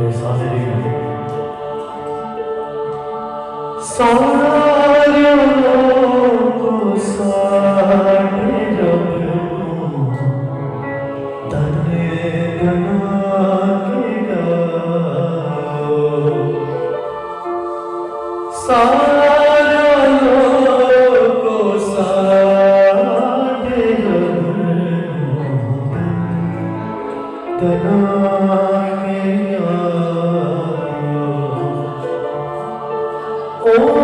ये सांसें देखना सारों को सारे जब तने तना के गाओ सारों को सारे जब तना के गाओ ओ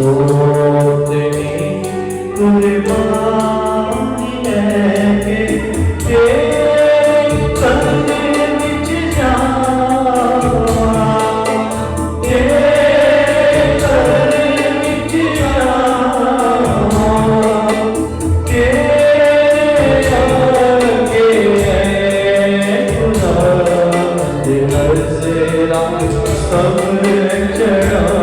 सोतनी कुर्बानी लेके तेरे कदम विच जावां, तेरे कदम विच जावां, तेरे आगे ऐ खुदा दे नज़रां सब चढ़ावां।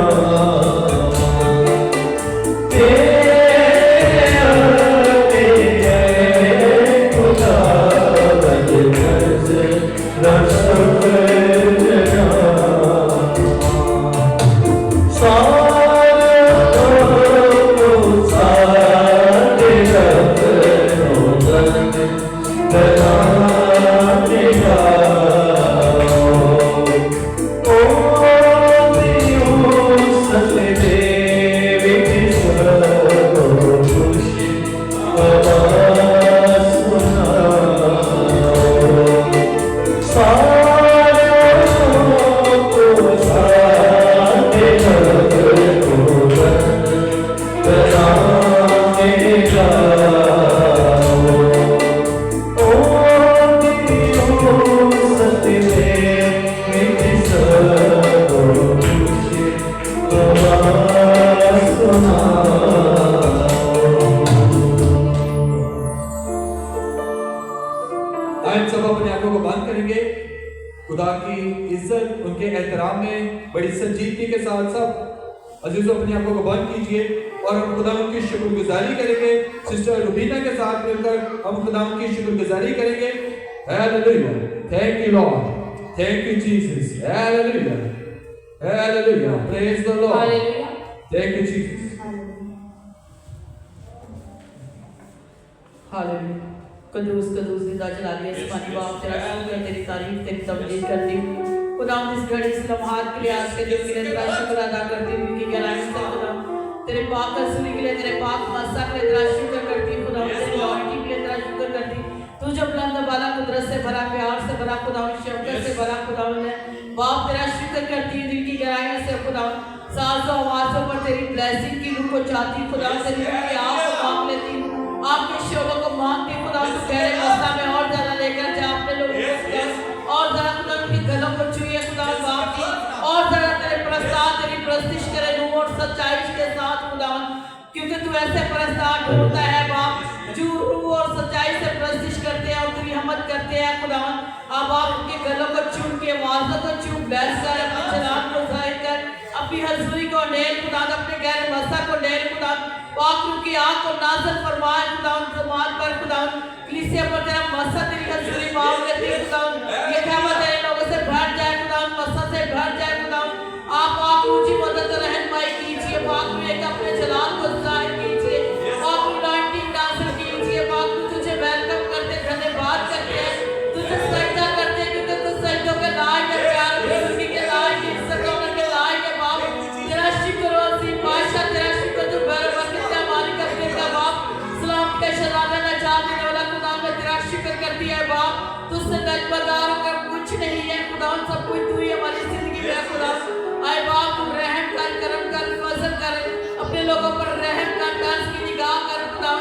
सब अपनी आंखों को बंद करेंगे। खुदा की इज्जत उनके एहतराम में बड़ी संजीदगी के साथ सब अजीजों अपनी आंखों को बंद कीजिए और हम खुदा की शुक्रगुजारी करेंगे। सिस्टर रुबीना के साथ मिलकर हम खुदा की शुक्रगुजारी करेंगे। Hallelujah, thank you Lord, thank you Jesus, hallelujah, hallelujah, praise the Lord, hallelujah, thank you Jesus, hallelujah. कदूस कदूस जिंदा जलाली आसमानी बाप तेरा शुक्र है, तेरी तारीफ तेरी तमजीद करती हूँ खुदा। इस घड़ी इस लम्हात के लिए आज के दिन के लिए तेरा शुक्र अदा करती हूँ कि गहराई से खुदा तेरे पाक रसूली के लिए, तेरे पाक मसा के लिए तेरा शुक्र करती हूँ खुदा। तेरी लॉयल्टी के लिए तेरा शुक्र करती हूँ। तू जो बुलंद बाला कुदरत से भरा, प्यार से भरा खुदा, शफकत से भरा खुदा है बाप, तेरा शुक्र करती हूँ दिल की गहराइयों से खुदा। सांसों आवाज़ों पर तेरी ब्लेसिंग की रूह को चाहती हूँ खुदा। तेरी रूह की आग को मांग लेती हूँ, आपके शोभा को मांगती हूँ खुदा। तो गहरे मसला में और ज्यादा लेकर जा अपने लोगों को खुदा, और जरा खुदा उनकी गलों को छुए खुदा बाप की, और जरा तेरे प्रस्ताव तेरी प्रस्तिश करे रूह और सच्चाई के साथ खुदा, क्योंकि तू ऐसे प्रस्ताव ढूंढता है बाप जो रूह और सच्चाई से प्रस्तिश करते हैं और तेरी हमद करते हैं खुदा। अब आप उनके गलों को चूम के आवाज़ों को चूम बैठ कर अपने जलाल को जाहिर कर अपनी हजूरी को नेल खुदा, अपने गैर मसा को नेल खुदा, पाक की आग को नाज़िल फरमाए खुदा उन ज़मान पर खुदा, कलीसिया पर तेरा मसा तेरी हजूरी मांग लेती है खुदा। ये कहमत तेरे लोगों से भर जाए खुदा, मसा से भर जाए खुदा। आप ऊंची मदद रहनुमाई कीजिए, पाक एक अपने जलाल को जाहिर कीजिए, पाक अनॉइंटिंग नाज़िल कीजिए। पाक तुझे वेलकम करते, धन्यवाद करते हैं, तुझे सजदा करते हैं क्योंकि तू सजदों के लायक है, प्यार बुजुर्गी के लायक है, इज्जत होने के लायक है बाप। तेरा शुक्र और सी बादशाह, तेरा शुक्र तू बराबर कितना मालिक अपने का बाप, सलाम के शराबे न जाने वाला खुदा, मैं तेरा शुक्र करती है बाप। तुझसे नजबदार होकर कुछ नहीं है खुदा, सब कुछ तू ही हमारी जिंदगी में है खुदा। आए बाप तू रहम कर, करम कर, फजल कर, अपने लोगों पर रहम कर, कर्ज की निगाह कर खुदा।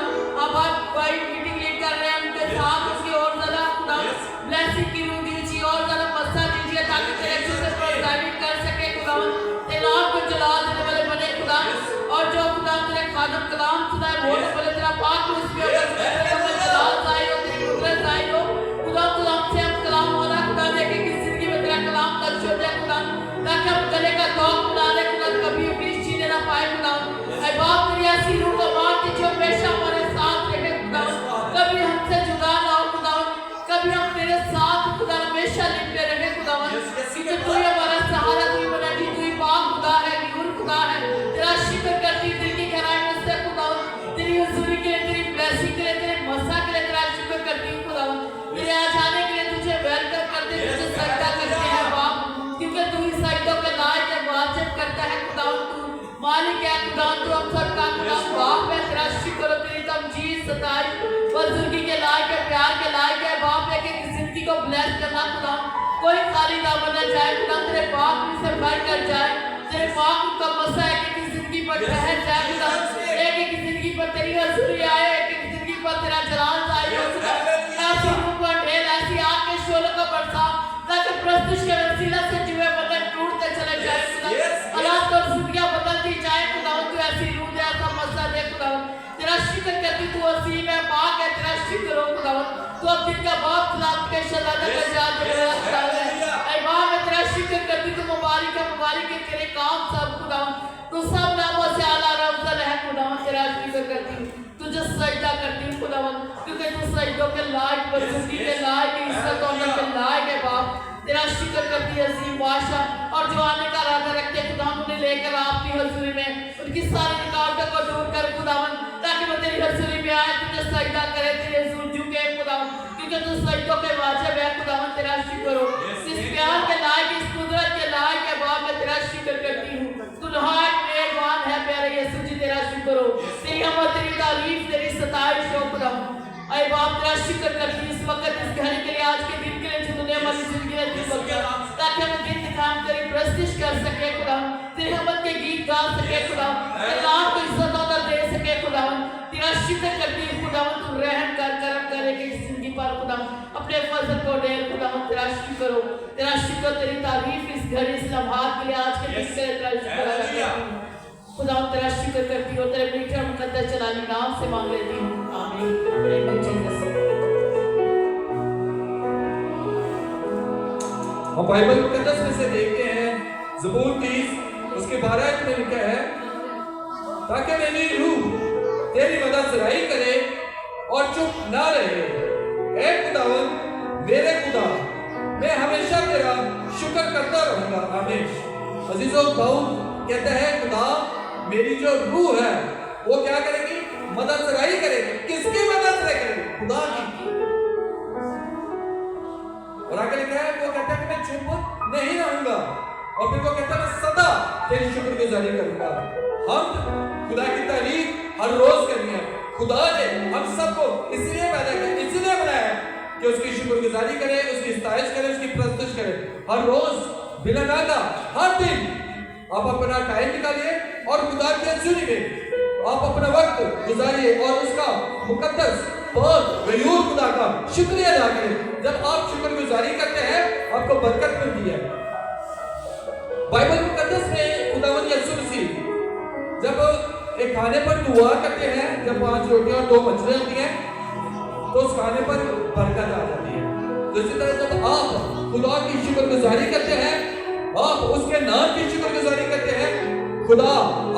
अब आप भाई मीटिंग लीड कर रहे हैं, उनके साथ उसकी और ज़्यादा खुदा ब्लेसिंग की रूह दीजिए, और ज़्यादा मसा दीजिए ताकि तेरे अच्छे से प्रोग्रामिंग कर सके खुदा। तेरा को जला देने वाले बने खुदा, और जो खुदा तेरे खादम कलाम सुनाए वो तो बोले तेरा पाक उसमें अगर जलाल जाए हो, तेरी कुदरत जाए हो खुदा। कलाम से हम कलाम हो रहा खुदा, देखे कि जिंदगी में तेरा कलाम नक्श हो जाए खुदा, ताकि हम गले का तौक बना ले खुदा, कभी अपनी छीने ना पाए खुदा। ऐ बाप तेरी ऐसी रूह को मांगती जो हमेशा हमारे साथ रहे खुदा, कभी हमसे जुदा ना हो खुदा, कभी हम तेरे साथ खुदा हमेशा लिपटे रहे खुदा, क्योंकि तू ही हमारा सहारा, तू ही मदद, तू ही पाक खुदा है, निगुर खुदा है। तेरा शुक्र करती दिल की गहराई में से खुदा, तेरी हुजूरी के लिए, तेरी ब्लेसिंग के लिए, तेरे मसा के लिए तेरा शुक्र करती हूँ खुदा। तेरे आ जाने के लिए तुझे वेलकम करते, तुझे सजदा करते हैं बाप, क्योंकि तू ही सजदों के लायक है, वाजिब करता है खुदा। तू मालिक है खुदा, तू हम सब का खुदा बाप है। तेरा शुक्र और तेरी तमजीद सताई बुजुर्गी के लायक है, प्यार के लायक है बाप है कि जिंदगी को ब्लेस करना खुदा, कोई खाली ना बना जाए खुदा, तेरे पाक से भर कर जाए, तेरे पाक का मसा है कि जिंदगी पर ठहर जाए हालात परिस्थितियां बदलती जाए खुदावन, तू ऐसी रूह दे, ऐसा मसला दे खुदावन। तेरा शुक्र करती तू असीम है, पाक है, तेरा शुक्र हो खुदावन। तू अब दिन का बाप सलाम के शहजादा का जान दे रहा है। ऐ मां मैं तेरा शुक्र करती तू मुबारक है तेरे काम सब खुदावन। तू सब नामों से आला अफजल है खुदावन, तेरा शुक्र करती हूं, तुझे सजदा करती हूं खुदावन, क्योंकि तू सजदों के लायक, बंदगी के लायक, इज्जत और के लायक है बाप। तेरा शुक्र करती है अजीम बादशाह। और जो आने का इरादा रखते खुदावन, उन्हें लेकर आपकी हजूरी में उनकी सारी रुकावटों को दूर कर खुदावन, ताकि वो तेरी हजूरी में आए, तुझे सजदा करे, तेरे हुजूर झुके खुदावन, क्योंकि तू सजदों के वाजिब है खुदावन। तेरा शुक्र हो, इस प्यार के लायक, इस कुदरत के लायक है बाप। मैं तेरा शुक्र करती हूँ, तू नहायत मेहरबान है प्यारे यीशु जी। तेरा शुक्र हो, तेरी हमद, तेरी तारीफ, तेरी सताइश हो खुदावन। अरे बाप तेरा शुक्र करती हूँ इस वक्त, इस घर के लिए, आज के दिन के लिए, जो तूने हमारी जिंदगी में दी बख्शा, ताकि हम दिन दिखाम तेरी प्रस्तिश कर सके खुदावन, तेरे हमद के गीत गा सके खुदावन, तेरे नाम को इज्जत और दे सके खुदावन। तेरा शुक्र करती हूँ खुदावन, तू रहम कर, करम करेगी इस जिंदगी पर खुदावन, अपने फजल को ढेर खुदावन। तेरा शुक्र हो, तेरा शुक्र, तेरी तारीफ इस घड़ी, इस लम्हात के लिए, आज के दिन के लिए तेरा शुक्र अदा करती हूँ खुदावन। तेरा शुक्र करती हूँ, तेरे मीठे और मुकद्दस जलाली नाम से मांग लेती हूँ, आमीन। Thank you Jesus. हम बाइबल मुकद्दस में से देखते हैं ज़बूर 30 उसके 12 में लिखा है, ताकि मेरी रूह तेरी मदद सराई करे और चुप ना रहे। ऐ खुदावन मेरे खुदा, मैं हमेशा तेरा शुक्र करता रहूंगा, आमीन। अजीजों भाऊ कहता है खुदा मेरी जो रूह है वो क्या करेगी, मदद सराई करेगी। किसकी मदद सराई करेगी, खुदा की। और आगे लिखा है, वो कहता है कि मैं चुप नहीं रहूंगा, और फिर वो कहता है मैं सदा तेरी शुक्रगुजारी करूंगा। हम खुदा की तारीफ हर रोज करनी है। खुदा ने हम सबको इसलिए पैदा किया, इसलिए बनाया है कि उसकी शुक्रगुजारी करें, उसकी इस्ताइश करें, उसकी प्रस्तुत करें हर रोज बिना नागा। हर दिन आप अपना टाइम निकालिए और खुदा की हजूरी में आप अपना वक्त गुजारिए और उसका मुकद्दस बहुत गयूर खुदा का शुक्रिया अदा करें। जब आप शुक्रगुजारी करते हैं आपको बरकत मिलती है। बाइबल मुकद्दस में खुदावंद यीशु मसीह जब एक खाने पर दुआ करते हैं, जब 5 रोटियां और 2 मछलियां होती हैं, तो उस खाने पर बरकत आ जाती है। तो इसी तरह जब आप खुदा की शुक्रगुजारी करते हैं, आप उसके नाम की शुक्रगुजारी करते हैं, खुदा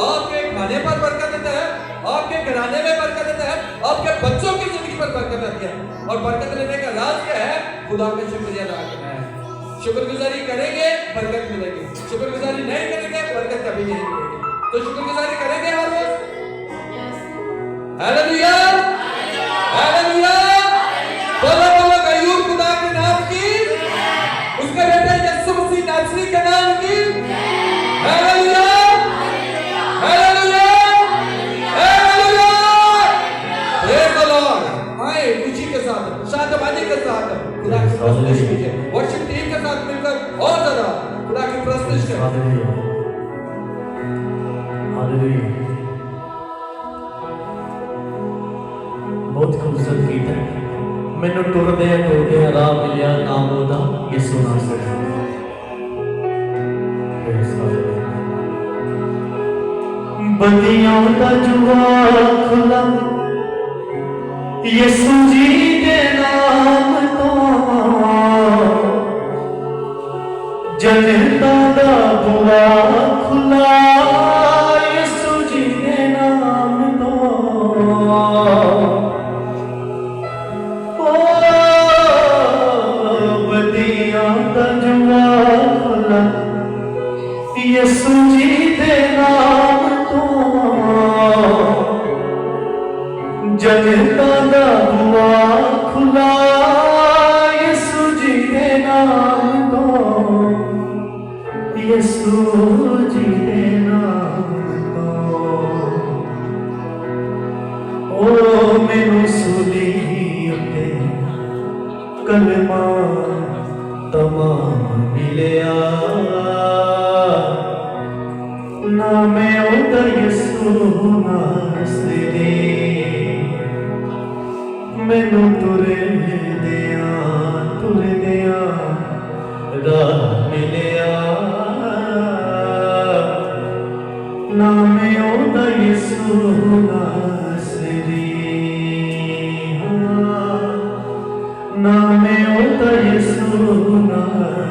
आपके खाने पर बरकत देता है, आपके घराने में बरकत देता है, आपके बच्चों की जिंदगी पर बरकत आती है। और बरकत लेने का राज क्या है, खुदा का शुक्रिया अदा करना है। शुक्रगुजारी करेंगे बरकत मिलेगी, शुक्रगुजारी नहीं करेंगे बरकत कभी नहीं मिलेगी। तो शुक्रगुजारी करेंगे हर रोज। हालेलुया, हालेलुया, बोलो बोलो गयूर खुदा के नाम की, उसके बेटे यीशु मसीह नासरी के नाम की। Hallelujah, hallelujah, hallelujah, praise the Lord. आए खुशी के साथ, शांतबाजी के साथ खुदा की प्रस्तुति कीजिए, वर्शिप टीम के साथ मिलकर और ज्यादा खुदा की प्रस्तुति करें। Hallelujah, hallelujah. बहुत खूबसूरत गीत है। मैनू टुरदे राह मिलिया नाम ओदा यीशु नासरी। बदियां दा जुआ खुला यीशु जी दे नाम तो, जनता दा बुआ खुला यीशु जी दे नाम तो। बदियां दा जुआ खुला यीशु जी दे नाम तो, जनता दा बुआ खुला यीशु जी दे नाम तो, यीशु जी दे नाम तो। ओ मैनू सूली उत्ते कलमा तमाम मिलिया, ना मैं ओदा यीशु नासरी। मैनू तुरे दिया राह मिलिया, यीशु नासरी नाम होता यीशु नासरी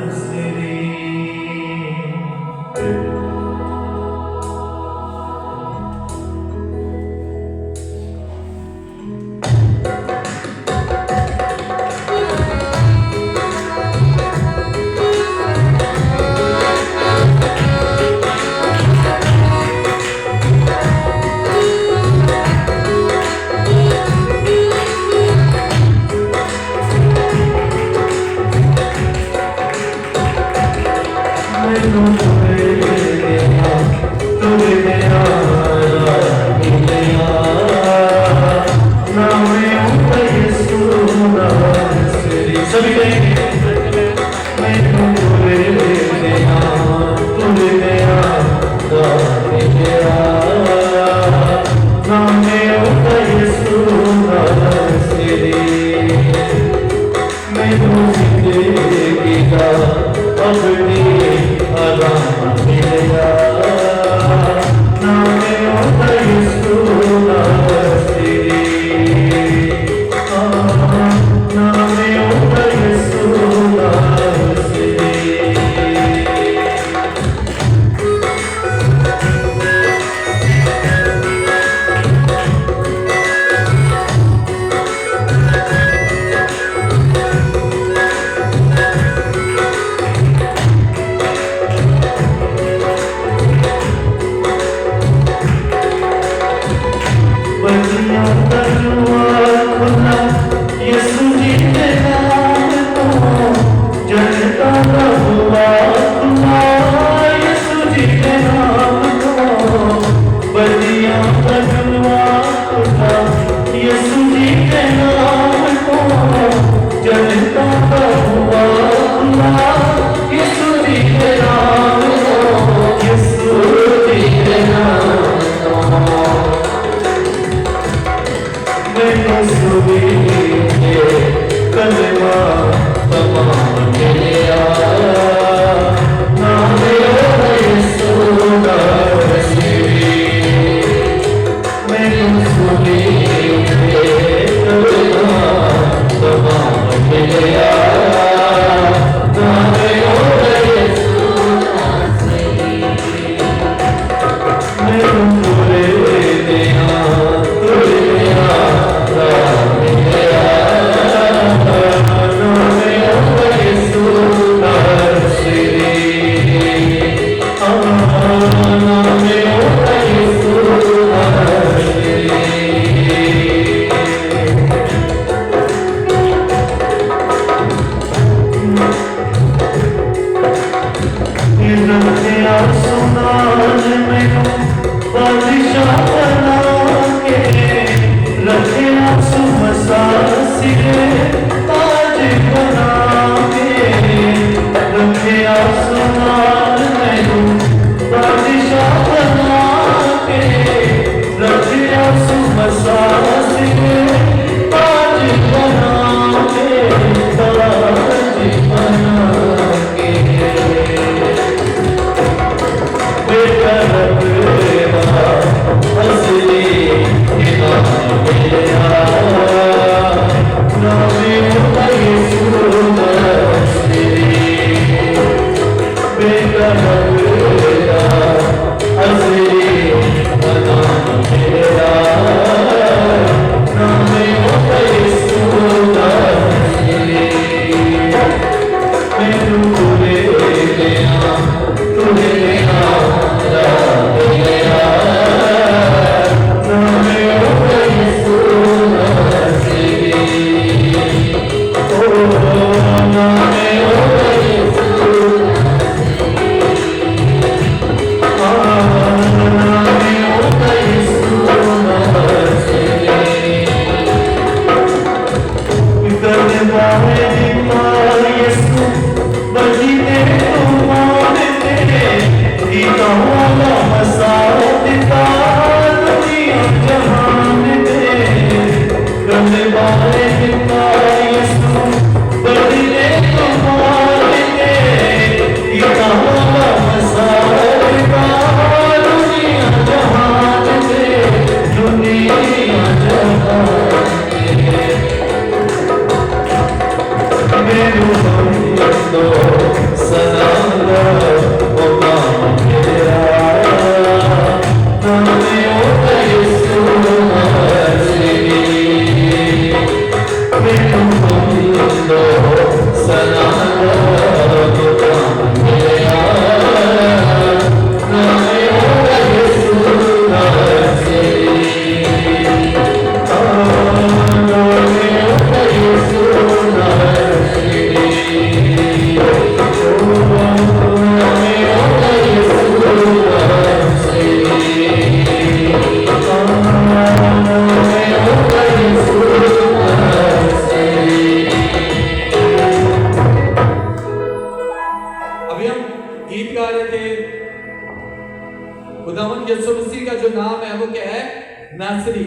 नासरी,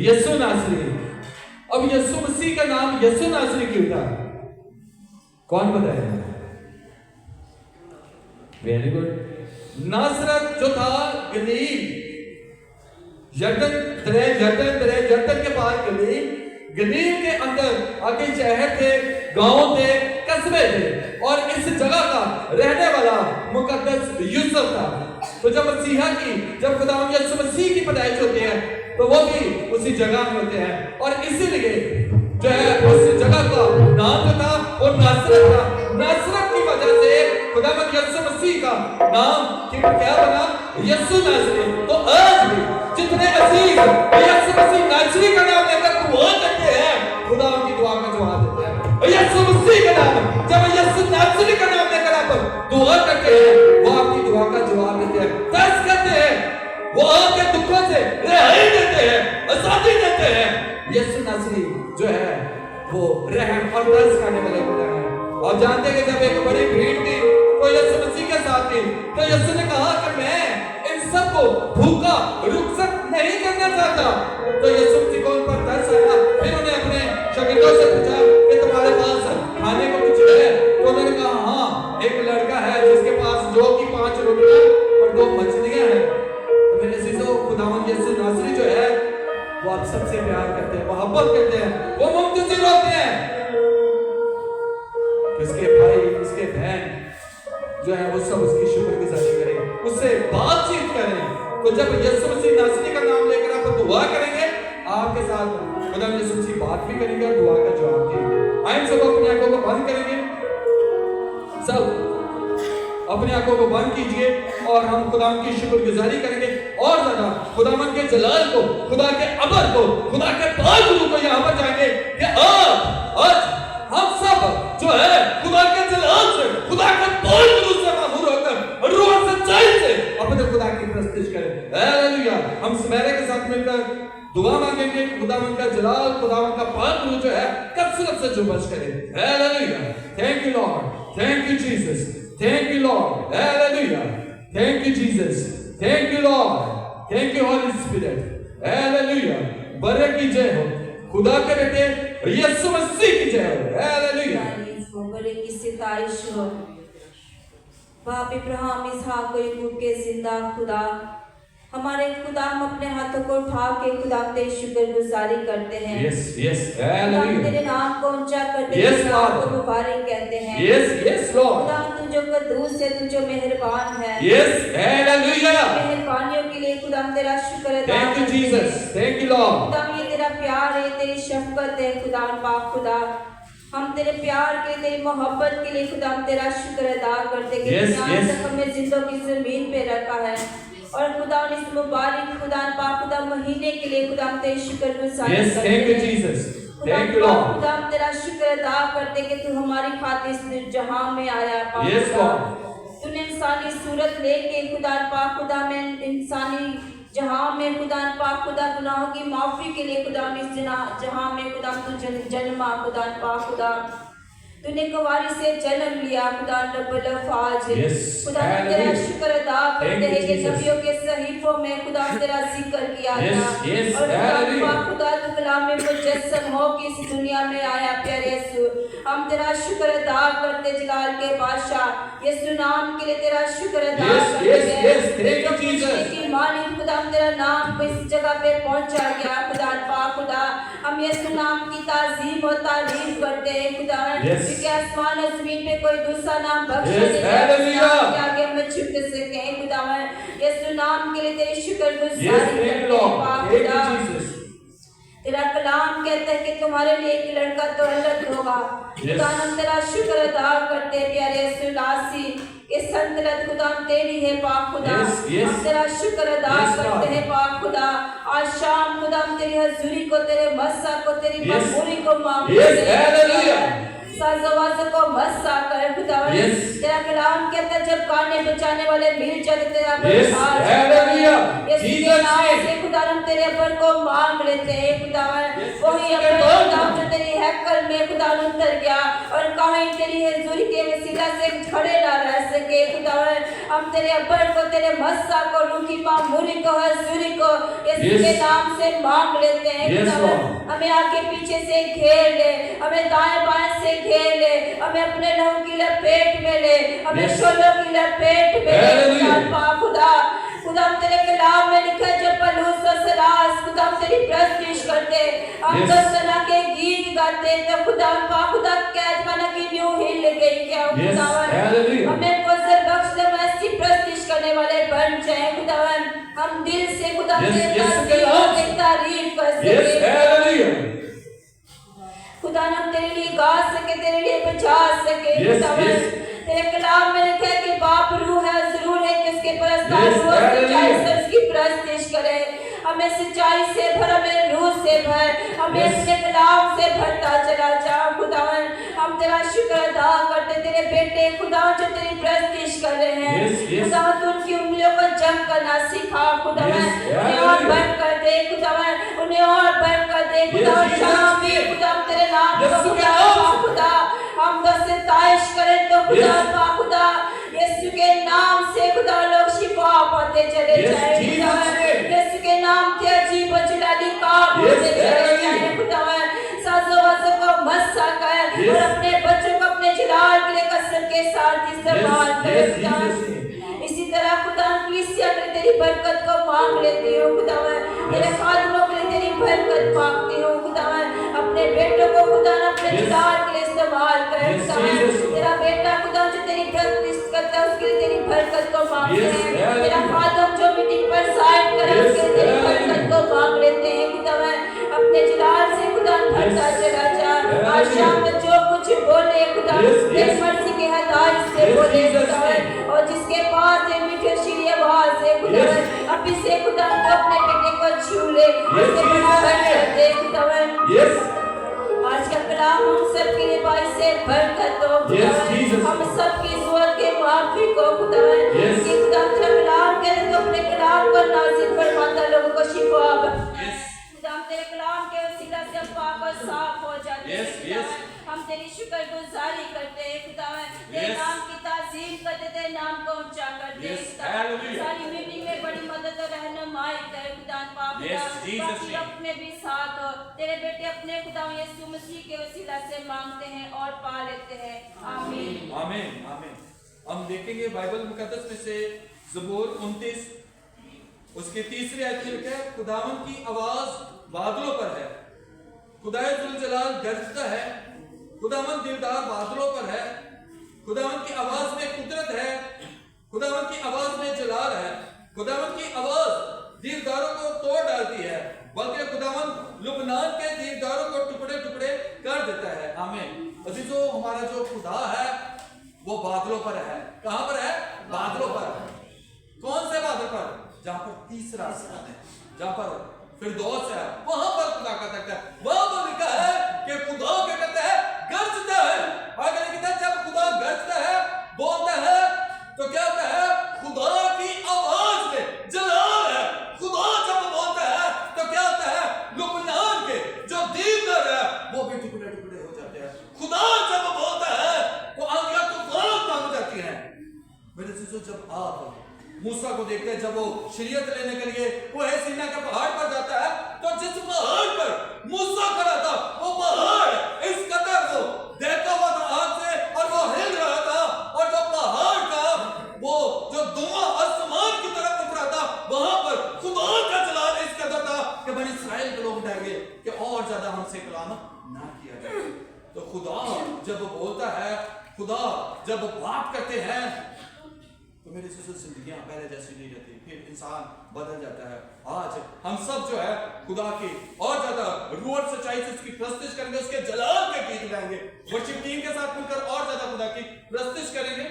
यीशु नासरी। अब यीशु मसीह का नाम यीशु नासरी क्यों था? कौन बताएगा? Very good. नासरत जो था गलील, यरदन के पार गलील के अंदर आगे शहर थे, गांव थे, कस्बे थे, और इस जगह का रहने वाला मुकद्दस यूसुफ था। तो जब खुदावंद यीशु मसीह की पैदाइश होती है तो वो भी उसी जगह में होते हैं, और इसीलिए जो है उस जगह का नाम जो था वो नासरत था। नासरत की वजह से खुदावंद यीशु मसीह का नाम क्या बना? यीशु नासरी। तो आज भी जितने अजीज यीशु मसीह नासरी का नाम लेकर दुआ करते हैं, खुदा उनकी दुआ का जवाब देता है। यीशु मसीह का नाम, जब यीशु नासरी का नाम लेकर आप दुआ करते हैं, वो आपकी दुआ का जवाब देते हैं, तरस करते हैं, वो आपके दुखों से रिहाई देते हैं, आजादी देते हैं। यीशु नासरी जो है वो रहम और तरस करने वाले खुदा है। और जानते हैं कि जब एक बड़ी भीड़ थी तो यीशु मसीह के साथ थी, तो यीशु ने कहा कि मैं इन सबको भूखा रुखसत नहीं करना चाहता। तो यीशु मसीह को उन पर तरस आया। फिर उन्हें अपने शागिर्दों से पूछा कि तुम्हारे पास खाने को कुछ है? तो उन्होंने कहा हाँ, एक लड़का है जिसके पास जो कि 5 रोटियां और 2 मछलियां हैं। तो मेरे अजीजों, खुदावंद यीशु नासरी जो है वो आप सबसे प्यार करते हैं, मोहब्बत करते हैं, वो मुंतज़िर होते हैं इसके भाई, इसके बहन जो है वो सब उसकी शुक्रगुजारी करें, उससे बातचीत करें। तो जब यीशु मसीह नासरी का नाम लेकर आप दुआ करेंगे, आपके साथ खुदा यीशु मसीह बात भी करेंगे और दुआ का जवाब देंगे। आइए सब अपनी आंखों को बंद करेंगे, सब अपनी आंखों को बंद कीजिए और हम खुदा की शुक्रगुजारी करेंगे और ज्यादा खुदावन के जलाल को, खुदा के अबर को, खुदा के पाक रूह को यहाँ पर जाएंगे कि आज हम सब जो है खुदा के जलाल से, खुदा के पाक रूह से मामूर होकर रूह सच्चाई से अपने खुदा की प्रस्तुति करें। हालेलुया। हम सुमेरे के साथ मिलकर दुआ मांगेंगे, खुदावन का जलाल, खुदावन का पाक रूह जो है कसरत से जुम्बश करे। Hallelujah. Thank you Lord, thank you Jesus, thank you Lord, hallelujah, thank you Jesus, thank you Lord, thank you Holi spirit, hallelujah. बरकत की जय हो, खुदा के बेटे यीशु मसीह की जय हो, हालेलुया। बरकत की सिताइश हो। बाप इब्राहिम, इसहाक और याकूब के जिंदा खुदा, हमारे खुदा, हम अपने हाथों को उठा के खुदा तेरी शुक्रगुजारी करते हैं। Yes yes, hallelujah. तेरे नाम को ऊंचा करते हैं, तेरे नाम को मुबारक कहते हैं। Yes yes Lord. खुदा तू जो कद्दूस है, तू जो मेहरबान है। Yes, hallelujah. मेहरबानियों के लिए खुदा तेरा शुक्र अदा thank you Jesus, thank you Lord. खुदा ये तेरा प्यार है, तेरी शफकत है खुदा पाक। खुदा हम तेरे प्यार के, तेरी मोहब्बत के लिए खुदा हम तेरा शुक्र अदा करते कि यहाँ तक हमें जिंदों की जमीन पे रखा है, और खुदा इस मुबारक खुदा पाक खुदा महीने के लिए खुदा हम तेरी शुक्रगुजारी करते हैं। Thank you Jesus, thank you Lord. खुदा हम तेरा शुक्र अदा करते कि तू हमारी खातिर इस जहां में आया पाक। Yes Lord. तूने इंसानी सूरत लेके खुदा पाक खुदा में इंसानी जहां में खुदा पाक खुदा गुनाहों की माफी के लिए खुदा इस जहां में खुदा तू जन्मा खुदा पाक खुदा तूने कुंवारी से जन्म लिया खुदा रब्बुल अल्फाज। खुदा तेरा शुक्र अदा करते हैं कि नबियों के सहीफों में खुदा तेरा जिक्र किया गया, और खुदा तू कलाम में मुजस्सम हो कि इस दुनिया में आया प्यारे यीशु। हम तेरा शुक्र अदा करते जलाल के बादशाह यीशु नाम के लिए तेरा शुक्र अदा करते हैं कि मानी खुदा तेरा नाम इस जगह पे पहुंचा गया खुदा पाक। खुदा हम यीशु नाम की ताज़ीम और तारीफ करते हैं खुदा, क्योंकि आसमान और जमीन पे कोई दूसरा नाम बख्शा नहीं है आगे हम झुक सके खुदा। यीशु नाम के लिए तेरी शुक्रगुजारी करते हैं खुदा। तेरा कलाम कहता है कि तुम्हारे लिए एक लड़का तो अलग होगा। खुदा हम तेरा शुक्र अदा करते हैं प्यारे यीशु नासी कि संतलत खुदा तेरी है पाक खुदा। हम तेरा शुक्र अदा करते हैं पाक खुदा। आज शाम खुदा हम तेरी हजूरी को, तेरे मस्सा को, तेरी मकबूली को मांगते हैं, साज़वाज़ को मस्सा कर खुदा। तेरा कलाम कहता है जब गाने बजाने वाले मिल जाते तेरा खुदा हम तेरे पर को मांग लेते हैं खुदा। वही अपने तेरी हैकल में खुदा उतर गया और कहीं तेरी हजूरी के वसीला से खड़े ना रह सके खुदा। हम तेरे अब्बर को, तेरे मस्सा को, रूखी मामूरी को, हजूरी को यीशु के नाम से मांग लेते हैं खुदा। हमें आगे पीछे से घेर ले, हमें दाएं बाएं से घेर ले, हमें अपने लहू की लपेट में ले, हमें शोलों की लपेट में ले खुदा। खुदा हम तेरे कलाम में लिखा है जब पलूस और सलास खुदा हम तेरी प्रस्तुति करते, हम दसना के गीत गाते तो खुदा खुदा कैदखाना की न्यू हिल गई क्या खुदा। हमें फजल बख्श दे, ऐसी प्रस्तुति करने वाले बन जाए खुदा। हम दिल से खुदा तेरी तारीफ कर सके खुदा। हम तेरे लिए गा सके, तेरे लिए बचा सके खुदा। तेरे कलाम में लिखा है कि बाप रूह है, जरूर है कि उसके परस्तार सच्चाई से उसकी प्रस्तुति करे। हमें सच्चाई से भर, हमें रूह से भर, हमें अपने कलाम से भरता चला जा खुदा। हम तेरा शुक्र अदा करते तेरे बेटे खुदा जो तेरी प्रस्तुति कर रहे हैं खुदा। तू उनकी उंगलियों को जम करना सिखा खुदा। उन्हें और बढ़ कर दे खुदा, उन्हें और बढ़ कर दे खुदा। शाम में खुदा तेरे नाम को खुदा हम ताइश करें तो खुदा यीशु के नाम से खुदा लोग शिफा पाते चले जाए। यीशु के नाम से अजीब अजलाली काम होते चले जाए खुदा। साजो वाजो को मस्सा कर और अपने बच्चों को अपने जलाल के लिए कसम के साथ इस्तेमाल कर खुदा। इसी तरह खुदा कलीसिया में तेरी बरकत को मांग लेती हूँ खुदा। तेरे खादमों के लिए तेरी बरकत मांगती हूँ खुदा। अपने बेटों को खुदा अपने जलाल के लिए इस्तेमाल कर खुदा। तेरा बेटा खुदा जो तेरी प्रस्तुति करता है उसके लिए तेरी बरकत को मांगते हैं। तेरा खादम जो मीटिंग पर साइड करे उसके लिए तेरी बरकत को मांग लेते हैं खुदा। अपने जलाल से खुदा भरता चला जा। आज शाम में जो कुछ बोले खुदा तेरी मर्जी के हदायत से बोले खुदा। और जिसके पास है मीठी शीरी आवाज है खुदा अभी से खुदा तो अपने बेटे को छू ले, उससे बड़ा बरकत दे खुदा। आज का कलाम हम सबके लिए भाई से बरकत हो खुदा। हम सबकी जरूरत के माफी को खुदा कि खुदा तेरा कलाम करे तो अपने कलाम को नाज़िल फरमाता लोगों को शिफा खुदा। हम तेरे कलाम के वसीला से पाक और साफ हो जाते हैं खुदा। हम तेरी शुक्रगुजारी करते हैं खुदा। तेरे नाम की ताज़ीम करते, तेरे नाम को ऊंचा करते हैं खुदा। सारी मीटिंग में बड़ी मदद और रहनुमाई कर खुदा पाक खुदा। अपने भी साथ हो तेरे बेटे अपने खुदा यीशु मसीह के वसीला से मांगते हैं और पा लेते हैं। आमीन आमीन आमीन। हम देखेंगे बाइबल मुकद्दस में से ज़बूर 29 उसके तीसरे आयत में लिखा है खुदावन की आवाज बादलों पर है, खुदाए जुल जलाल गरजता है, खुदावन दिलदार बादलों पर है, खुदावन की आवाज में कुदरत है, खुदावन की आवाज में जलाल है, खुदावन की आवाज दीवदारों को तोड़ डालती है, बल्कि खुदावन लुबनान के दीवदारों को टुकड़े टुकड़े कर देता है। आमीन। अजीजों हमारा जो खुदा है वो बादलों पर है। कहां पर है? बादलों पर। कौन से बादल पर? जहां पर तीसरा आसमान है, जहां पर फिरदौस है, वहां पर खुदा का तख्त है। वहां पर लिखा है कि खुदा क्या कहता है? गरजता है। अगर कहता है जब खुदा गरजता है, बोलता है तो क्या होता है? खुदा की आवाज में जलाल है। खुदा जब बोलता है तो क्या होता है? लुबनान के जो दीवदार है वो भी टुकड़े टुकड़े हो जाते हैं। खुदा जब बोलता है तो आंधियां तूफान थम जाती हैं। मेरे चीजों जब आप मूसा को देखते हैं जब वो शरीयत लेने के लिए वो है सीना के पहाड़ पर जाता है तो जिस पहाड़ पर मूसा खड़ा था वो पहाड़ इस कदर वो देखता हुआ था आग से और वो हिल रहा था और जो पहाड़ का वो जो धुआं आसमान की तरफ उठ रहा था वहां पर खुदा का जलाल इस कदर था कि बनी इस्राएल के लोग डर गए कि और ज्यादा हमसे कलाम ना किया जाए। तो खुदा जब बोलता है, खुदा जब बात करते हैं तो मेरी जिंदगियां पहले जैसी नहीं रहती, फिर इंसान बदल जाता है। आज हम सब जो है खुदा की और ज्यादा रूह और सच्चाई से उसकी प्रस्तुति करेंगे, उसके जलाल के गीत गाएंगे, वर्शिप टीम के साथ मिलकर और ज्यादा खुदा की प्रस्तुति करेंगे।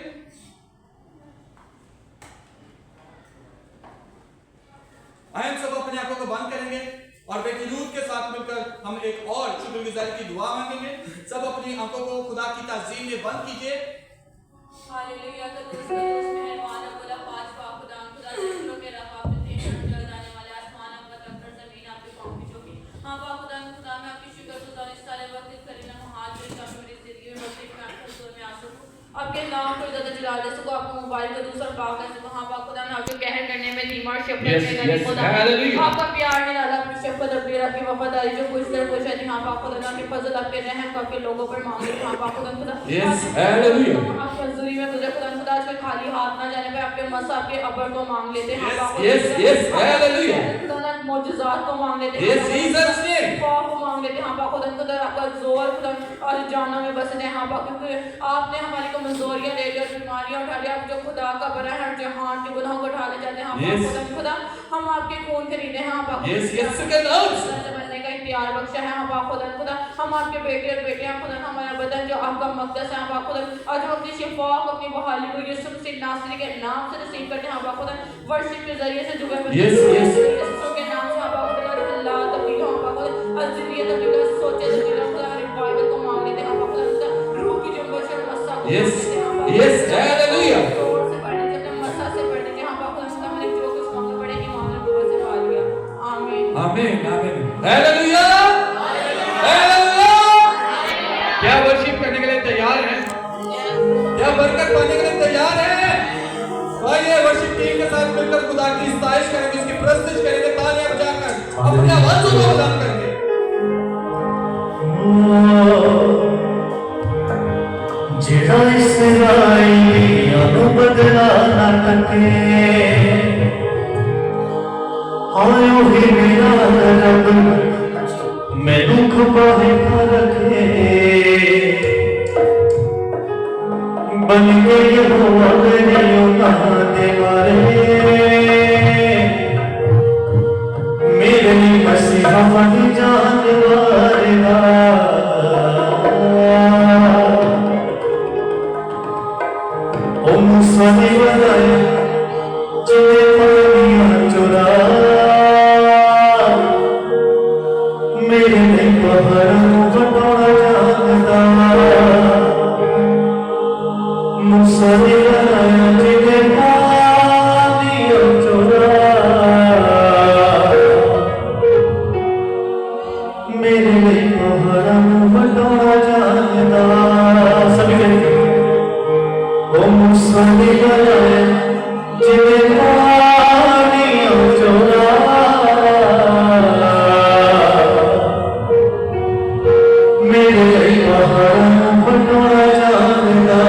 हम सब अपनी आंखों को बंद करेंगे और बेटी रूथ के साथ मिलकर हम एक और शुक्रगुजारी की दुआ मांगेंगे। सब अपनी आंखों को खुदा की ताज़ीम में बंद कीजिए। हालेलुया। कदूस मेहरबान खुदा पांच पाक खुदा खुदा जिक्रों के रब आप तेरे जल जाने वाले आसमान आपका तख्त जमीन आपके पांव की चौकी। हां पाक खुदा मैं आपकी शुक्रगुजार इस सारे वक्त आपके नाम को ज़्यादा जला दे सको, आपको मोबाइल को दूसरा पाक कर सको। हाँ खुदा मैं आपको कहर करने में धीमा और शफकत Yes, में करने yes, खुदा hallelujah. आपका प्यार निराला, आपकी शफकत अपनी आपकी वफादारी जो कुछ कर कुछ है हाँ पाक खुदा आपके फजल आपके रहम आपके लोगों पर मांगे हाँ पाक खुदा खुदा Yes, hallelujah. आप मजदूरी में गुजरे खुदा खुदा आज कोई खाली हाथ ना जाने पे आपके मसा आपके अबर को मांग लेते हैं हाँ पाक Yes, yes, hallelujah. खुदा मौजूदात को मांग लेते हैं Yes, Jesus' name. शिफा को मांग लेते हैं हाँ पाक खुदा खुदा आपका जोर खुदा और जाना में बसते हैं हाँ पाक क्योंकि आपने हमारी कमजोरियां ले ली और बीमारियां उठा ली। आप जो खुदा का बड़ा है जहान के गुनाहों को उठा ले जाते हैं हाँ Yes. पाक खुदा हम आपके खून खरीदे हैं हाँ पाक Yes, yes, second out. बनने का इख्तियार बख्शा है हाँ पाक खुदा खुदा हम आपके बेटे और बेटे हैं खुदा हमारा बदन जो आपका मकदस है हाँ पाक खुदा आज हम अपनी शिफा को अपनी बहाली को यीशु मसीह नासरी के नाम से नसीब करते हैं हाँ पाक खुदा वर्शिप के जरिए से जुबे Yes, yes. यीशु के नाम से हाँ पाक खुदा अल्लाह तबील हाँ पाक खुदा अज़लियत तबील सोचे तबील खुदा रिवाइवल को मांग लेते हैं हाँ पाक खुदा रूह की जो बशर मस्सा को Yes, मांग लेते हैं, हाँ पाक yes, खुदा। hallelujah. जोर से पढ़ने जब मस्सा से पढ़ने के हाँ पाक खुदा हमने जो कुछ मांगा पड़े ईमान और दुआ से पा लिया आमीन Amen, amen. Hallelujah. Hallelujah. क्या वर्शिप करने के लिए तैयार हैं? क्या बरकत पाने के लिए तैयार हैं? आइए वर्शिप टीम के साथ मिलकर खुदा की इस्ताइश करेंगे, उसकी प्रस्तुति करेंगे, तालियां बजाकर अपने आवाज़ों को बुलंद करके। ਜਿਹੜਾ ਇਸਰਾਈਲੀਆਂ ਨੂੰ ਬਦਲਾ ਨਾ ਟਕੇ ਹਾਏ ਉਹੀ ਮੇਰਾ ਰੱਬ ਮੈਨੂੰ ਖੁਬਾਹੇ ਕਰ ਰੱਖੇ ਬਣ ਕੇ ਯਹੋਵਾ ਮੇਰੀ ਉਹਨਾਂ ਦੇ ਮਾਰੇ ਮੇਰੇ ਲਈ ਮਸੀਹਾ ਬਣ ਜਾਣ ਵਾਲਾ O Musa ne बनाए जिन्हें पानियां चुरा मेरे नहीं पहाड़ों बटोरा जानदा Musa ने बनाए जिन्हें पानियां चुरा मेरे नहीं पहाड़ों बटोरा जानदा सभी कहते O Musa ne बनाए जिन्हें पानियों चुरा मेरे लिए पहाड़ों बटोरा जानदा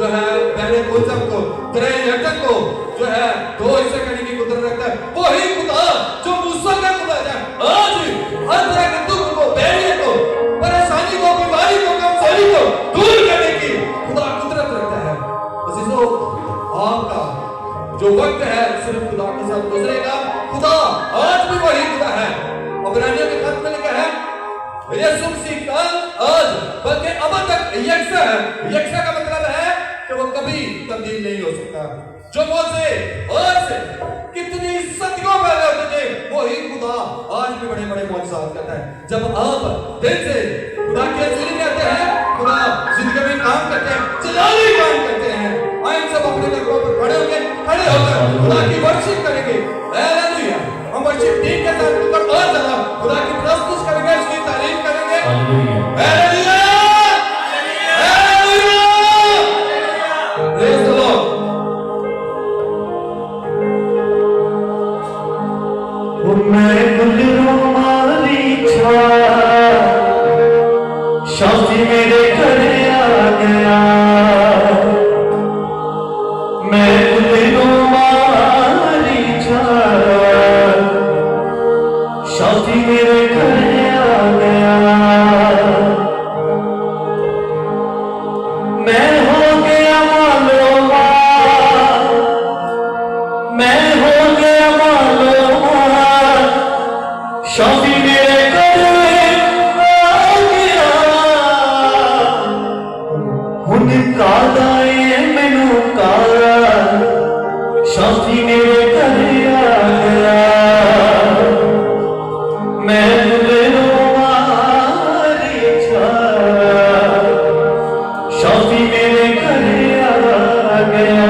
जो है पहले कोजम को तेरे यर्दन को जो है दो हिस्से करने की कुदरत रखता है, वही खुदा जो मूसा का खुदा है आज हर तरह के दुख को, बैरियर को, परेशानी को, बीमारी को, कमजोरी को दूर करने की खुदा कुदरत रखता है। अजीजों, आपका जो वक्त है सिर्फ खुदा के साथ गुजरेगा। खुदा आज भी वही खुदा है। इब्रानियों के खत में लिखा है यीशु मसीह कल आज बल्कि अब तक यकसा है। यकसा का मतलब है कि वो कभी तब्दील नहीं हो सकता। जो मौजे आज से कितनी सदियों पहले होते थे वही खुदा आज भी बड़े बड़े मौजज़ात करता है। जब आप दिल से खुदा की हज़ूरी में आते हैं, खुदा जिंदगी में काम करते हैं, जलाली काम करते हैं, आइन सब अपने कदमों पर खड़े होकर खुदा की वर्शिप करेंगे। हालेलुया। हम वर्शिप टीम के साथ मिलकर और ज्यादा खुदा की प्रस्तुत करेंगे, उसकी तारीफ करेंगे। Hallelujah, hallelujah, praise the Lord. मैं गुलरों मारी छा शादी मेरे घर आ गया। मैं गुलरों मारी छा शादी मेरे घर आ गया। मैं हो गया मालूम, मैं हो गया मालूम, शादी मेरे घर आ गया। हुन कादाए मैनू काला शादी मेरे घर आ गया। मैं गुलरों मारी छा शादी मेरे घर आ गया।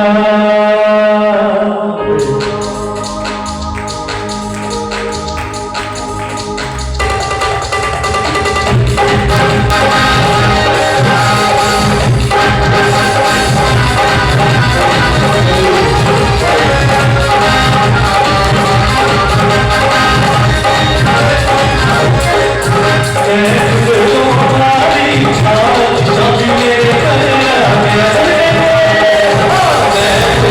मैं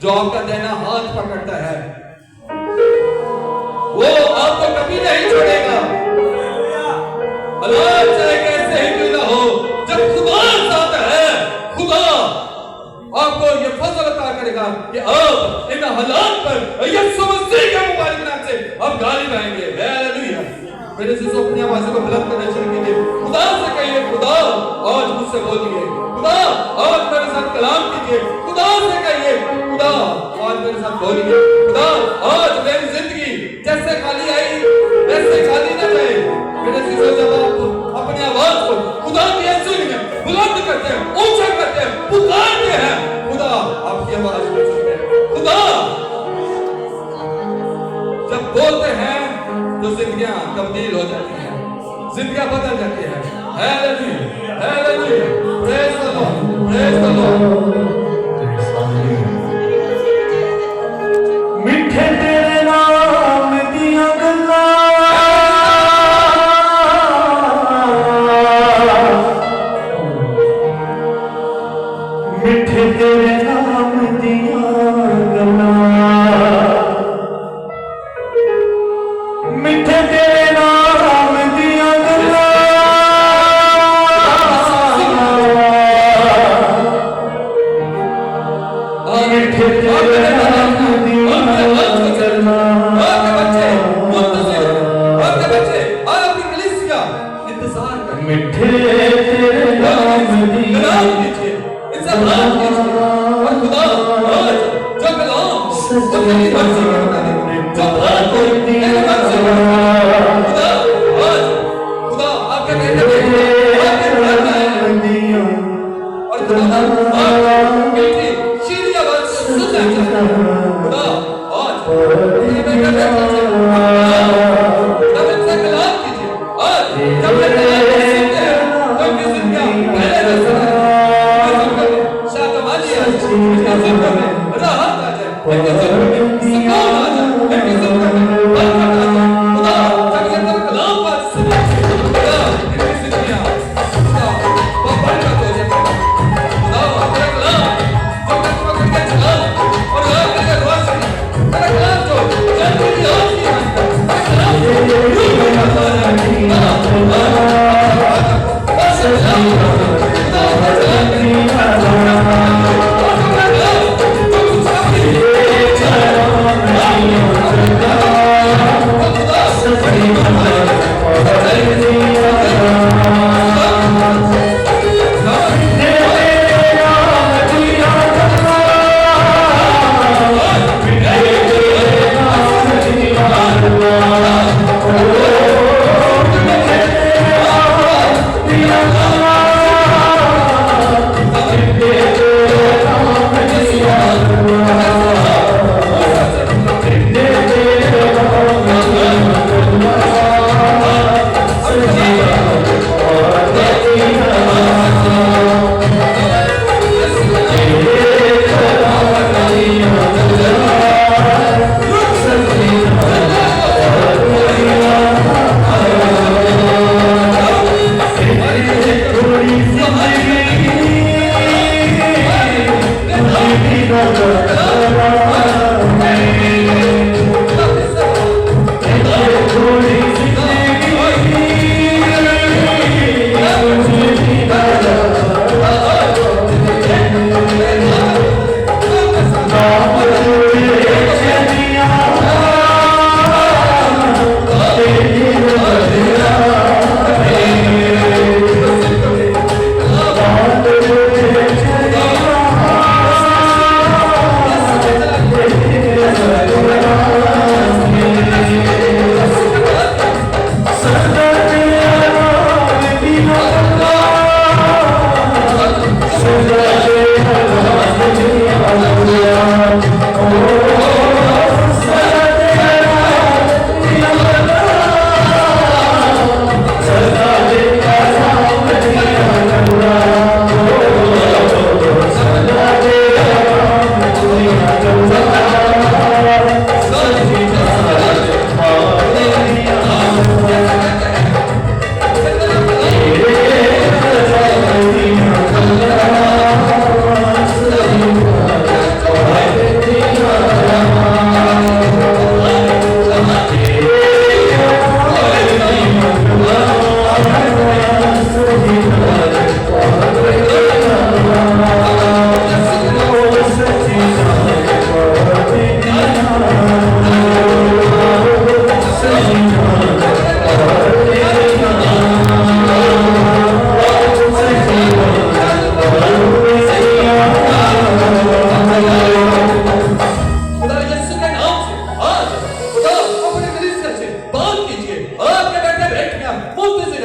जो आपका देना हाथ पकड़ता है, वो आपको कभी नहीं छोड़ेगा। हालात चाहे कैसे ही क्यों ना हो, जब खुदा साथ है, खुदा आपको ये फजल अता करेगा कि आप इन हालात पर यीशु मसीह के मुबारक नाम से आप गालिब आएंगे। हालेलुया। मेरे से अपनी आवाज़ को बुलंद करना शुरू कीजिए। खुदा से कहिए, खुदा आज मुझसे बोलिए, खुदा आज मेरे साथ कलाम कीजिए। खुदा से कहिए, खुदा आज मेरे साथ बोलिए। खुदा आज मेरी जिंदगी जैसे खाली आई वैसे खाली न जाए। मेरे से जब आप अपनी आवाज को खुदा की आंसू में बुलंद करते हैं, ऊंचा करते हैं, पुकारते हैं, खुदा आपकी आवाज को सुनते हैं। खुदा जब बोलते हैं तो जिंदगियां तब्दील हो जाती हैं, जिंदगियां बदल जाती हैं। Hallelujah, hallelujah, praise the Lord, praise the Lord. मिठे तेरे नाम दियां गल्लां, मिठे तेरे नाम दियां गल्लां, मिठे तेरे नाम दियां गल्लां, मिठे तेरे नाम दियां गल्लां। आपके बच्चे और अपनी कलीसिया इंतजार करें। मिठे तेरे नाम दियां कलाम कीजिए, इनसे कलाम कीजिए। और खुदा आज जो कलाम वो तेरी मर्जी का बता दे, जो बात हो तेरी मर्जी का खुदा आज खुदा आपके कहने पे आपके प्रार्थना है। और खुदा आज बेटी सीधी आवाज से सुनना चाहता है। खुदा आज अपने बेटे से तब इनसे कलाम कीजिए। आज जब ये कलाम सुनते हैं तो इनकी जिंदगियां पहले जैसा राहत आ जाए, इनके ज़िंदगी में सुकून आ जाए, इनके ज़िंदगी में बरकत आ जाए। खुदा जब ये तेरा कलाम बात सुने, खुदा इनकी जिंदगियां खुदा वो बरकत हो जाए। खुदा तेरा कलाम जो पकड़ के चला और लोग तेरे रोशन तेरा कलाम जो जल्दी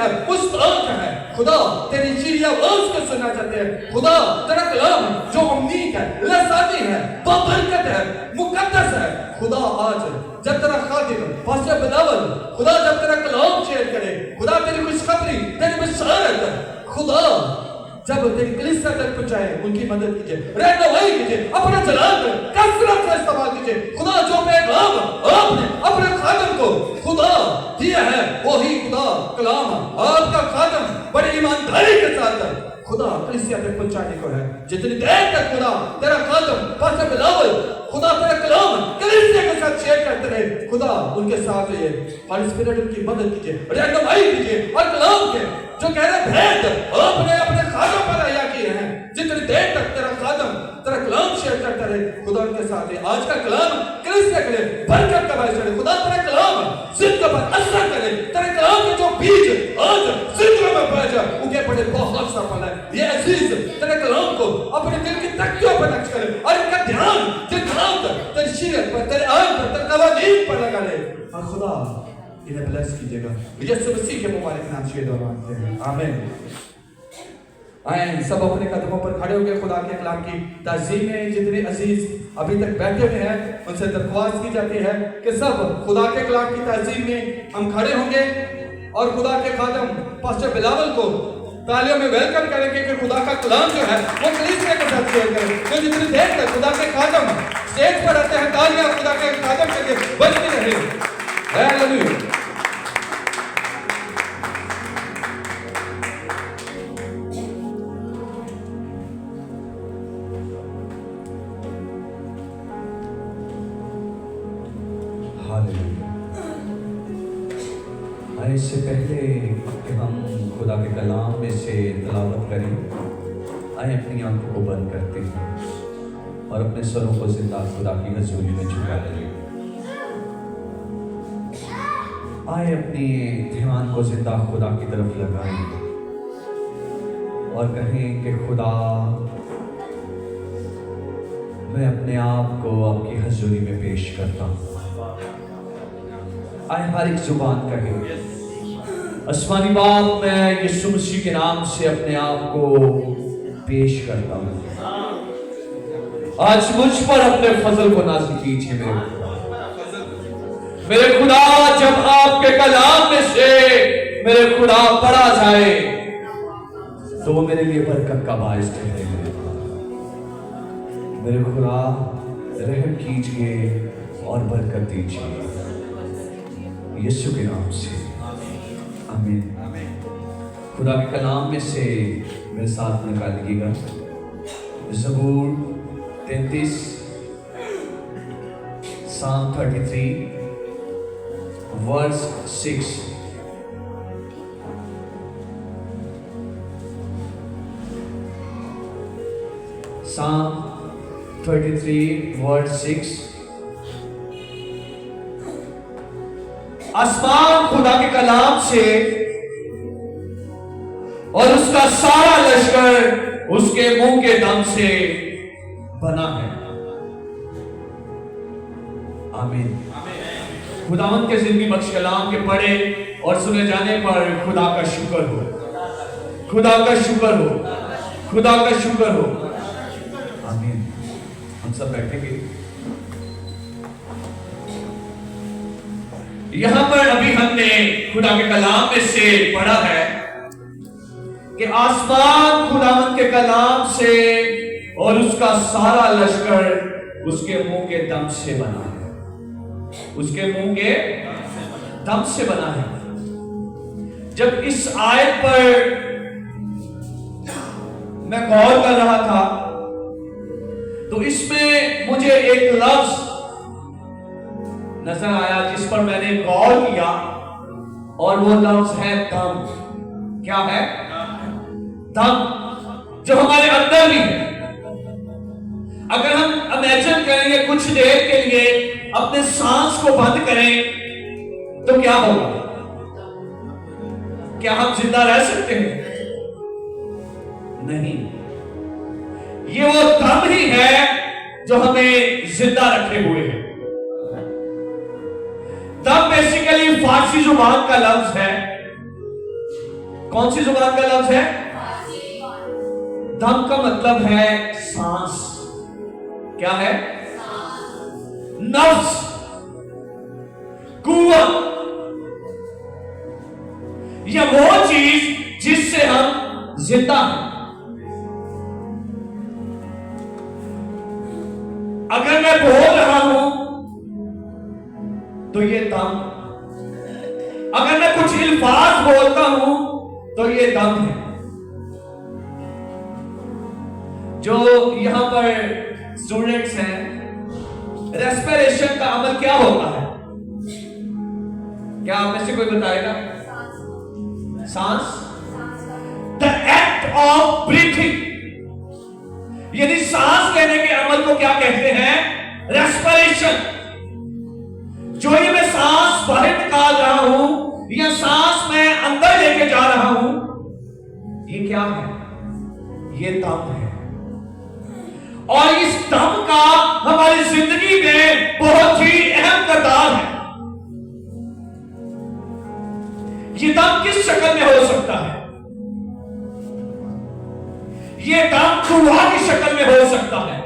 है, मुश्ताक है। खुदा तेरी शीरी आवाज को सुनना चाहते हैं। खुदा तेरा कलाम जो उम्मीद है, लसानी है, बरकत है, मुकद्दस है। खुदा आज जब तेरा खादिम पास्टर बिलावल खुदा जब तेरा कलाम शेयर करे, खुदा तेरी खुशखबरी, तेरी बशारत, खुदा जब तेरी कलीसिया तक पहुंचाए, उनकी मदद कीजिए, रहनुमाई कीजिए, अपना जलाल कसरत से इस्तेमाल कीजिए। खुदा जो पैगाम आपने अपने खादम को खुदा दिया है, वही खुदा कलाम आपका खादम बड़ी ईमानदारी के साथ खुदा कलीसिया तक पहुंचाने को है। जितनी देर तक खुदा तेरा खादम पास्टर बिलावल खुदा तेरा कलाम कलीसिया के साथ शेयर करते रहे, खुदा उनके साथ रहिए, होली स्पिरिट उनकी मदद कीजिए, रहनुमाई कीजिए। और कलाम के जो कह रहे भेद आपने अपने खादम पर अया किए हैं, जितनी देर तक तेरा खादम तेरा कलाम शेयर करता रहे, खुदा उनके साथ है। आज का कलाम कलीसिया के लिए बरकत का बायस करे। खुदा तेरा कलाम जिंदगी पर असर करे। तेरे कलाम के जो बीज आज जिंदगी में पड़ जाए, उनके बड़े बहुत सफल है। ये अजीज तेरे कलाम को अपने दिल की तख्तियों पर नक्श करे और इनका ध्यान तेरी शीरत पर, तेरे आन पर, तेरे कवानीन पर लगा ले। और खुदा इन्हें ब्लेस कीजिएगा। यीशु मसीह के मुबारक नाम से दुआ मांगते हैं, आमीन। आए सब अपने कदमों पर खड़े होकर खुदा के कलाम की ताज़ीम में जितने अजीज अभी तक बैठे हुए हैं, उनसे दरख्वास्त की जाती है कि सब खुदा के कलाम की ताज़ीम में हम खड़े होंगे और खुदा के खादम पास्टर बिलावल को तालियों में वेलकम करेंगे कि खुदा का कलाम जो है वो कलीसिया के साथ शेयर करें। तो जितनी देर तक खुदा के खादम स्टेज पर रहते हैं, तालियां खुदा के खादम के लिए बजती रहे। हालेलुया। इससे पहले कि हम खुदा के कलाम में से तिलावत करें, आए अपनी आंखों को बंद करते हैं और अपने सरों को जिंदा खुदा की हजूरी में झुका दें। आए अपनी ध्यान को जिंदा खुदा की तरफ लगाएं और कहें कि खुदा मैं अपने आप को आपकी हजूरी में पेश करता हूँ। आए हर एक जुबान कहे, आसमानी बाप मैं यीशु मसीह के नाम से अपने आप को पेश करता हूँ। आज मुझ पर अपने फजल को नाज़िल कीजिए मेरे खुदा। जब आपके कलाम में से मेरे खुदा पढ़ा जाए तो वो मेरे लिए बरकत का बायस ठहरे। मेरे खुदा रहम कीजिए और बरकत दीजिए यीशु के नाम से, आमीन। खुदा के कलाम में से मेरे साथ निकालिएगा ज़बूर 33, Psalm 33 verse 6। Psalm 33 verse 6। आसमान खुदा के कलाम से और उसका सारा लश्कर उसके मुंह के दम से बना है, आमीन। खुदावंद के जिंदगी बख्श कलाम के पढ़े और सुने जाने पर खुदा का शुक्र हो, खुदा का शुक्र हो, खुदा का शुक्र हो, आमीन। हम सब बैठेंगे। यहां पर अभी हमने खुदा के कलाम में से पढ़ा है कि आसमान खुदावंद के कलाम से और उसका सारा लश्कर उसके मुंह के दम से बना है, उसके मुंह के दम से बना है। जब इस आयत पर मैं गौर कर रहा था तो इसमें मुझे एक लफ्ज नजर आया जिस पर मैंने गौर किया और वो लफ्ज है दम। क्या है? दम, जो हमारे अंदर भी है। अगर हम इमेजिन करेंगे कुछ देर के लिए अपने सांस को बंद करें तो क्या होगा? क्या हम जिंदा रह सकते हैं? नहीं। ये वो दम ही है जो हमें जिंदा रखे हुए है। दम बेसिकली फारसी जुबान का लफ्ज है कौन सी जुबान का लफ्ज है? दम का मतलब है सांस। क्या है? नफ्स, कुव्वत, यह वो चीज जिससे हम जिंदा हैं। अगर मैं बोल रहा हूं तो ये दम, अगर मैं कुछ अल्फाज बोलता हूं तो ये दम है। जो यहां पर स्टूडेंट्स हैं, रेस्पिरेशन का अमल क्या होता है? क्या आप में से कोई बताएगा? सांस, द एक्ट ऑफ ब्रीथिंग, यानी सांस लेने के अमल को क्या कहते हैं? रेस्पिरेशन। जो ये मैं सांस बाहर निकाल रहा हूं या सांस मैं अंदर लेके जा रहा हूं, ये क्या है? ये दम है। और इस दम का हमारी जिंदगी में बहुत ही अहम किरदार है। ये दम किस शक्ल में हो सकता है? ये दम खुदा की शक्ल में हो सकता है,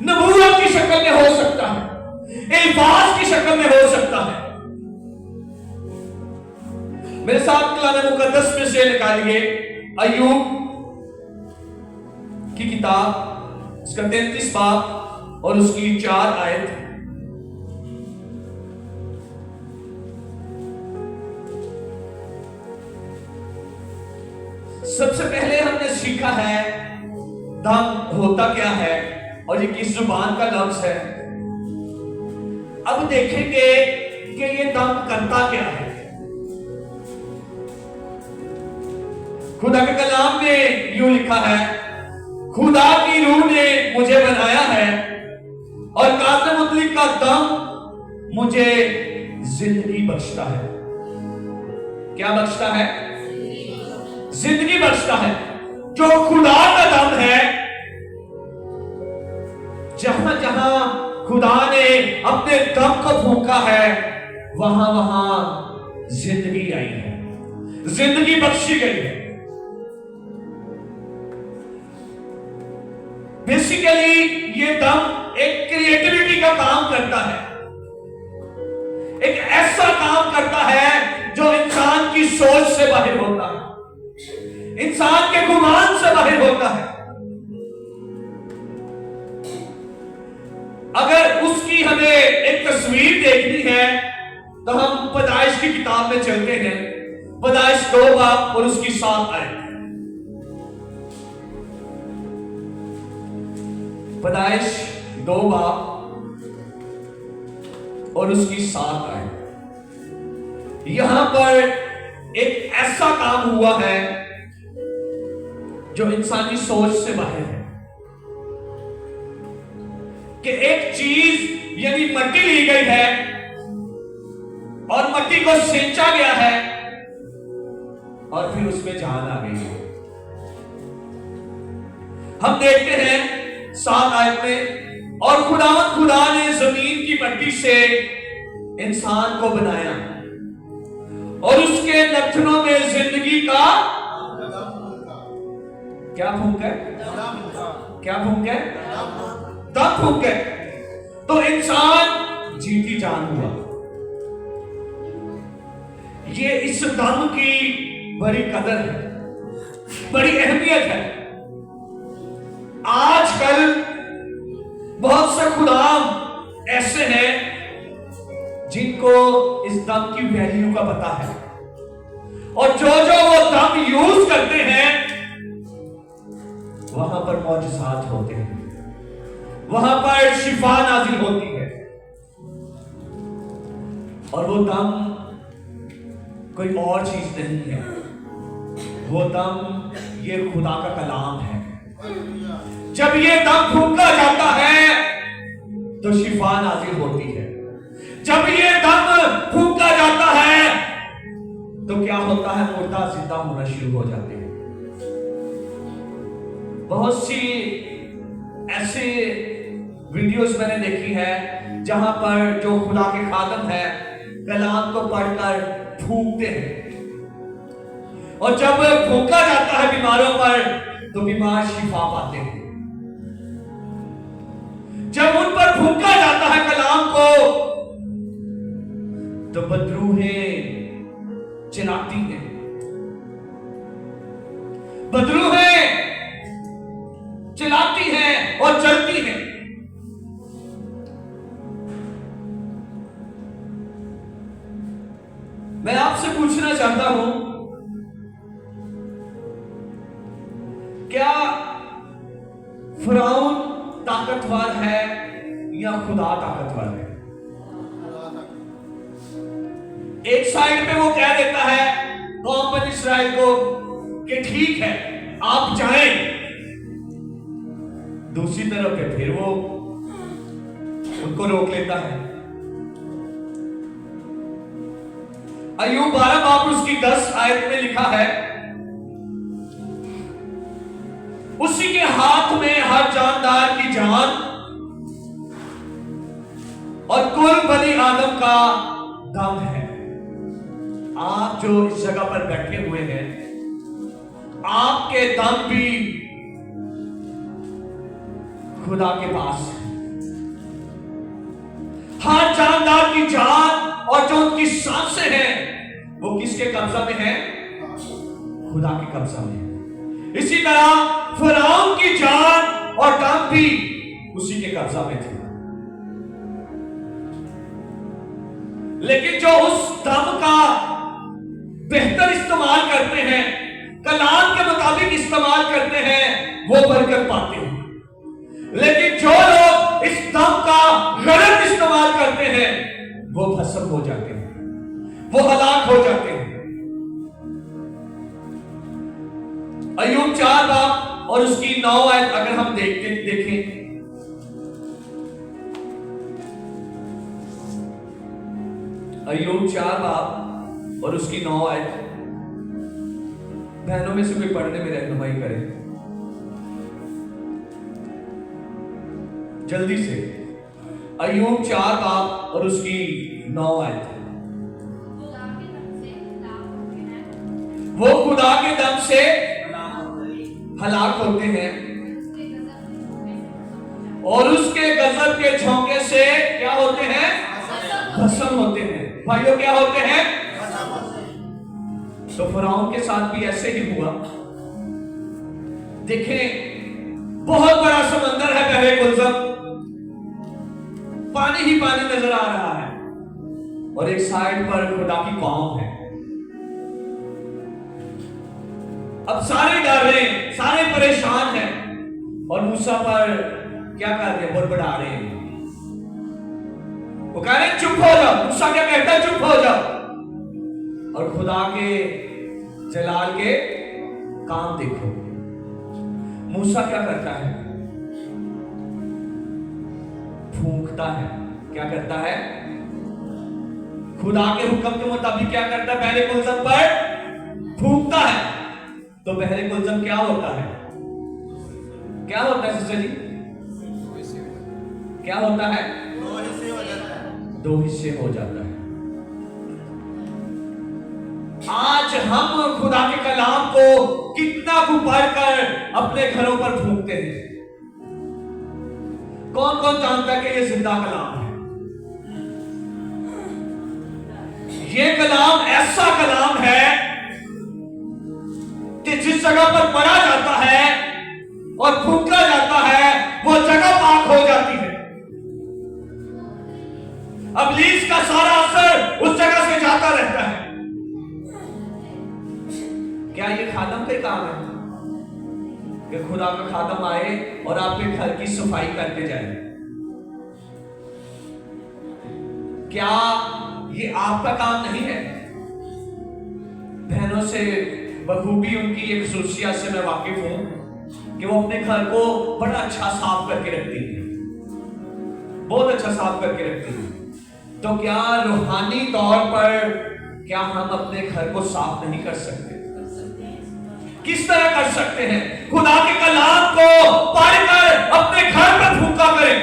नबूवत की शक्ल में हो सकता है, इल्फाज की शक्ल में हो सकता है। मेरे साथ कलाम मुकद्दस में से निकालिए अय्यूब की किताब, उसका 33 बाब और उसकी 4 आयत। सबसे पहले हमने सीखा है दम होता क्या है और ये किस जुबान का लफ्ज है। अब देखेंगे कि ये दम करता क्या है। खुदा के कलाम में यूं लिखा है, खुदा की रूह ने मुझे बनाया है और काज़े मुतलिक का दम मुझे जिंदगी बख्शता है। क्या बख्शता है? जिंदगी बख्शता है। जो खुदा का दम है, जहां जहां खुदा ने अपने दम को फूंका है, वहां वहां जिंदगी आई है, जिंदगी बख्शी गई है। बेसिकली ये दम एक क्रिएटिविटी का काम करता है, एक ऐसा काम करता है जो इंसान की सोच से बाहर होता है, इंसान के गुमान से बाहर होता है। अगर उसकी हमें एक तस्वीर देखनी है तो हम पैदाइश की किताब में चलते हैं, पैदाइश 2 बाब और उसकी 7 आयत। पैदाइश 2 बाब और उसकी 7 आयत। यहां पर एक ऐसा काम हुआ है जो इंसानी सोच से बाहर है कि एक चीज यानी मट्टी ली गई है और मट्टी को सींचा गया है और फिर उसमें जान आ गई है। हम देखते हैं 7 आयत में, और खुदा ने जमीन की मट्टी से इंसान को बनाया और उसके नथनों में जिंदगी का क्या फूंक है? क्या फूंक है? दम फूंक है। तो इंसान जीती जान हुआ। ये इस दम की बड़ी कदर है, बड़ी अहमियत है। आजकल बहुत से खुदाम ऐसे हैं जिनको इस दम की वैल्यू का पता है, और जो वो दम यूज करते हैं वहां पर मौजज़ात होते हैं, वहां पर शिफा नाजिल होती है। और वो दम कोई और चीज नहीं है, वो दम ये खुदा का कलाम है। जब ये दम फूंका जाता है तो शिफा नाजिल होती है। जब ये दम फूंका जाता है तो क्या होता है? मुर्दा जिंदा होना शुरू हो जाते हैं। बहुत सी ऐसे वीडियोस मैंने देखी है जहां पर जो खुदा के खादम है कलाम को पढ़कर फूंकते हैं, और जब फूंका जाता है बीमारों पर तो बीमार शिफा पाते हैं। जब उन पर फूंका जाता है कलाम को तो बदरूहें चिल्लाती हैं, बदरूहें चिल्लाती हैं और जलती हैं। मैं आपसे पूछना चाहता हूं, क्या फिरौन ताकतवर है या खुदा ताकतवर है? एक साइड पे वो कह देता है कौम बनी इस्राएल को कि ठीक है आप जाएं, दूसरी तरफ पे फिर वो उनको रोक लेता है। अय्यूब 12 बाब उसकी 10 आयत में लिखा है, उसी के हाथ में हर जानदार की जान और कुल बनी आदम का दम है। आप जो इस जगह पर बैठे हुए हैं, आपके दम भी खुदा के पास है। हर जानदार की जान और जो उनकी सांसें हैं वो किसके कब्जा में है? खुदा के कब्जा में है। इसी तरह फिरौन की जान और दम भी उसी के कब्जा में थे। लेकिन जो उस दम का बेहतर इस्तेमाल करते हैं, कलाम के मुताबिक इस्तेमाल करते हैं, वो बरकत पाते हैं। लेकिन जो लोग इस दम का गलत इस्तेमाल करते हैं वो भस्म हो जाते हैं, वो हलाक हो जाते हैं। अय्यूब 4 बाब और उसकी 9 आयत अगर हम देखें, अय्यूब 4 बाब और उसकी 9 आयत, बहनों में से कोई पढ़ने में रहनुमाई करे जल्दी से। अय्यूब 4 बाब और उसकी 9 आयत। वो खुदा के दम से हलाक होते हैं और उसके गजब के झोंके से क्या होते हैं? भस्म होते हैं। भाइयों क्या होते हैं? तो फिरौन के साथ भी ऐसे ही हुआ। देखें, बहुत बड़ा समंदर है बहरे कुलज़म, पानी ही पानी नजर आ रहा है और एक साइड पर खुदा की कौम है। अब सारे डर रहे हैं, सारे परेशान हैं और मूसा पर क्या कर रहे हैं? बड़बड़ा रहे हैं। वो कह रहे हैं चुप हो जाओ। मूसा क्या कहता है? चुप हो जाओ। और खुदा के जलाल के काम देखो। मूसा क्या करता है? फूंकता है। क्या करता है? खुदा के हुक्म के मुताबिक क्या करता है? बहरे कुलज़म पर फूंकता है। तो बहरे कुलज़म क्या होता है? क्या होता है सिस्टर जी? क्या होता है? 2 हिस्से हो जाता है। आज हम खुदा के कलाम को कितना गुब्बार कर अपने घरों पर फूंकते हैं। कौन कौन जानता है कि ये जिंदा कलाम है? ये कलाम ऐसा कलाम है कि जिस जगह पर पढ़ा जाता है और फूंका जाता है वो जगह पाक हो जाती है। इब्लीस का सारा असर उस जगह से जाता रहता है। क्या ये खादम का काम है कि खुदा का खादम आए और आपके घर की सफाई करके जाए? क्या ये आपका काम नहीं है? बहनों से बखूबी उनकी एक खसूसियत से मैं वाकिफ हूं कि वो अपने घर को बड़ा अच्छा साफ करके रखती है, बहुत अच्छा साफ करके रखती है। तो क्या रूहानी तौर पर क्या हम अपने घर को साफ नहीं कर सकते? किस तरह कर सकते हैं? खुदा के कलाम को पढ़कर अपने घर पर फूंका करें।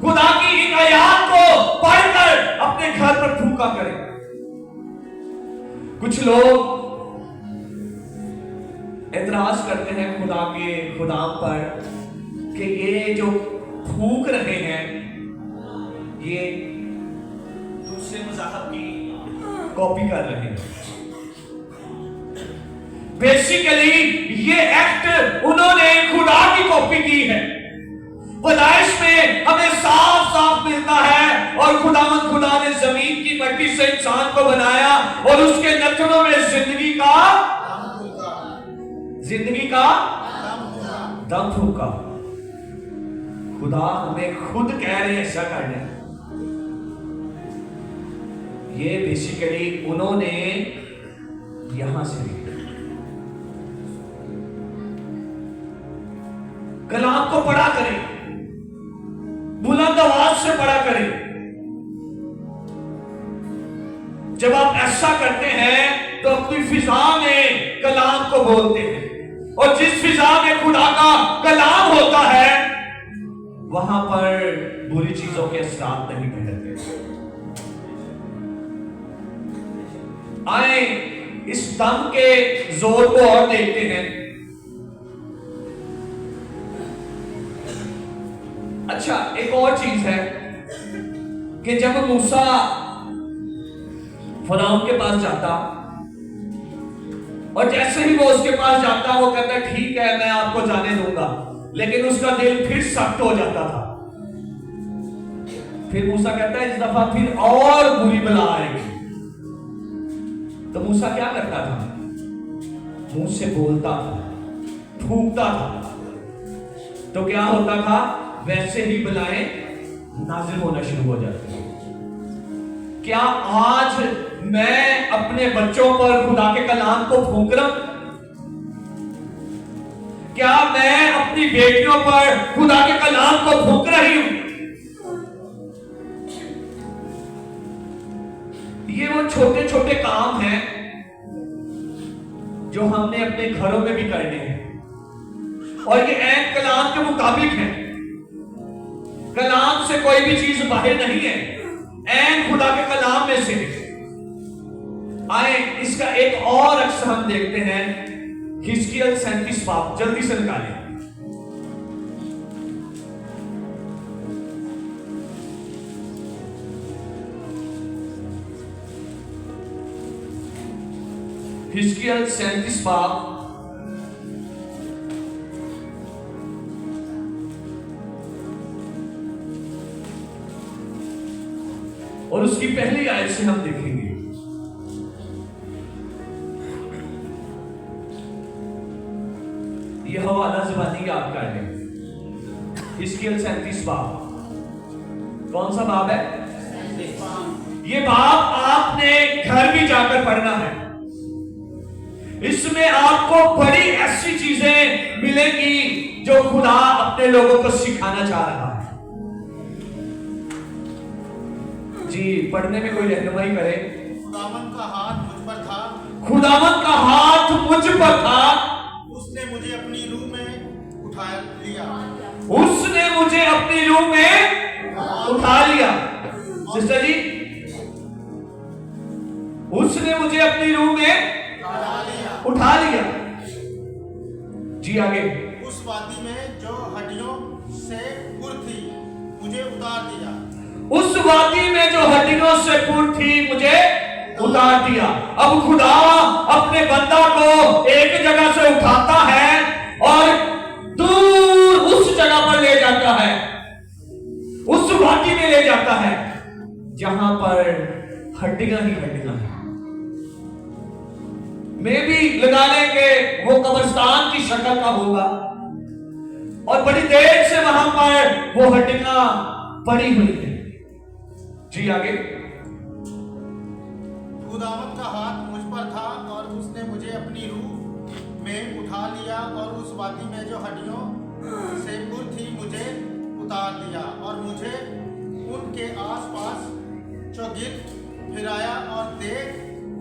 खुदा की इन आयात को पढ़कर अपने घर पर फूंका करें। कुछ लोग एतराज करते हैं खुदा पर कि ये जो फूंक रहे हैं ये दूसरे मज़हब की कॉपी कर रहे हैं। बेसिकली ये एक्ट उन्होंने खुदा की कॉपी की है। पैदाइश में हमें साफ साफ मिलता है और खुदा ने जमीन की मट्टी से इंसान को बनाया और उसके नथनों में जिंदगी का दम फूंका। खुदा हमें खुद कह रहे हैं ऐसा करने। ये बेसिकली उन्होंने यहां से लिया। कलाम को पढ़ा करें, बुलंद आवाज से पढ़ा करें। जब आप ऐसा करते हैं तो अपनी फिजा में कलाम को बोलते हैं, और जिस फिजा में खुदा का कलाम होता है वहां पर बुरी चीजों के असरात नहीं फैलते। आए इस दम के जोर को और देखते हैं। अच्छा, एक और चीज है कि जब मूसा फराउन के पास जाता और जैसे ही वो उसके पास जाता वो कहता ठीक है मैं आपको जाने दूंगा, लेकिन उसका दिल फिर सख्त हो जाता था। फिर मूसा कहता है इस दफा फिर और बुरी बला आएगी। तो मूसा क्या करता था? मुंह से बोलता था, फूंकता था, तो क्या होता था? वैसे ही बलाएं नाजिल होना शुरू हो जाती है। क्या आज मैं अपने बच्चों पर खुदा के कलाम को फूंक रहा हूं? क्या मैं अपनी बेटियों पर खुदा के कलाम को फूंक रही हूं? ये वो छोटे छोटे काम हैं जो हमने अपने घरों में भी करने हैं, और ये ऐन कलाम के मुताबिक है। कलाम से कोई भी चीज बाहर नहीं है, ऐन खुदा के कलाम में से। आए इसका एक और अक्स हम देखते हैं, हिजकिय्याह 37 बाब, जल्दी से निकालें। हिजकिय्याह 37 बाब और उसकी पहली आयत से हम देखेंगे। यह हवाला ज़बानी याद कर लें। हिजकिय्याह 37 बाब, कौन सा बाब है? ये बाब आपने घर भी जाकर पढ़ना है। इसमें आपको बड़ी ऐसी चीजें मिलेंगी जो खुदा अपने लोगों को सिखाना चाह रहा है। जी पढ़ने में कोई रहनुमाई करे। खुदावन का हाथ मुझ पर था, खुदावन का हाथ मुझ पर था, उसने मुझे अपनी रूह में उठा लिया। उसने मुझे अपनी रूह में उठा लिया। सिस्टर जी, उसने मुझे अपनी रूह में उठा लिया। जी आगे। उस वादी में जो हड्डियों से पुर थी मुझे उतार दिया। उस वादी में जो हड्डियों से पुर थी मुझे उतार दिया। अब खुदा अपने बंदा को एक जगह से उठाता है और दूर उस जगह पर ले जाता है, उस वादी में ले जाता है जहां पर हड्डियां ही हड्डियां हैं। में भी लगा लेंगे वो कब्रिस्तान की शक्ल का होगा, और बड़ी देर से वहां पर वो हड्डियां पड़ी हुई है। जी आगे। खुदावन का हाथ मुझ पर था और उसने मुझे अपनी रूह में उठा लिया और उस वादी में जो हड्डियों से पुर थी मुझे उतार दिया और मुझे उनके आसपास चौगिर्द फिराया और देख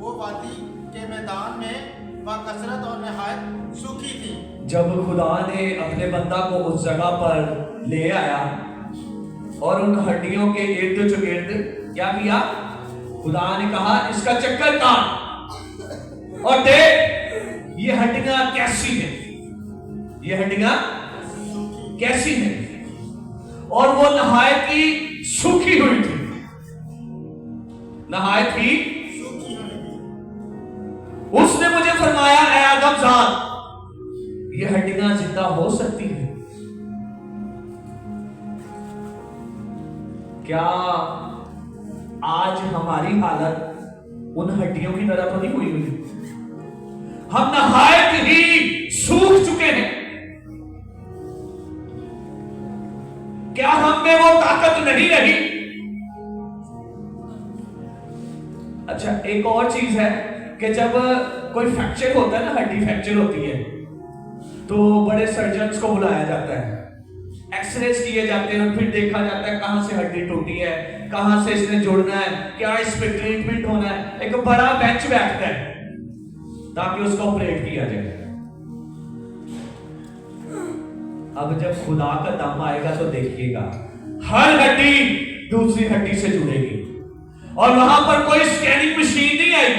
वो वादी के मैदान में बाकसरत और नहायत सूखी थी। जब खुदा ने अपने बंदा को उस जगह पर ले आया और उन हड्डियों के इर्द गिर्द क्या किया? खुदा ने कहा इसका चक्कर काट और देख ये हड्डियां कैसी हैं, ये हड्डियां कैसी हैं, और वो नहायत ही सूखी हुई थी, नहायत ही। उसने मुझे फरमाया, ऐ आदमजाद, ये हड्डियां जिंदा हो सकती हैं? क्या आज हमारी हालत उन हड्डियों की तरह तो नहीं हुई हुई? हम नहायत ही सूख चुके हैं। क्या हम में वो ताकत नहीं रही? अच्छा, एक और चीज है कि जब कोई फ्रैक्चर होता है ना, हड्डी फ्रैक्चर होती है, तो बड़े सर्जन्स को बुलाया जाता है, एक्सरेज किए जाते हैं, फिर देखा जाता है कहां से हड्डी टूटी है, कहां से इसने जोड़ना है, क्या इस पे ट्रीटमेंट होना है। एक बड़ा बेंच बैठता है ताकि उसको ऑपरेट किया जाए। अब जब खुदा का दम आएगा तो देखिएगा, हर हड्डी दूसरी हड्डी से जुड़ेगी, और वहां पर कोई स्कैनिंग मशीन नहीं आई,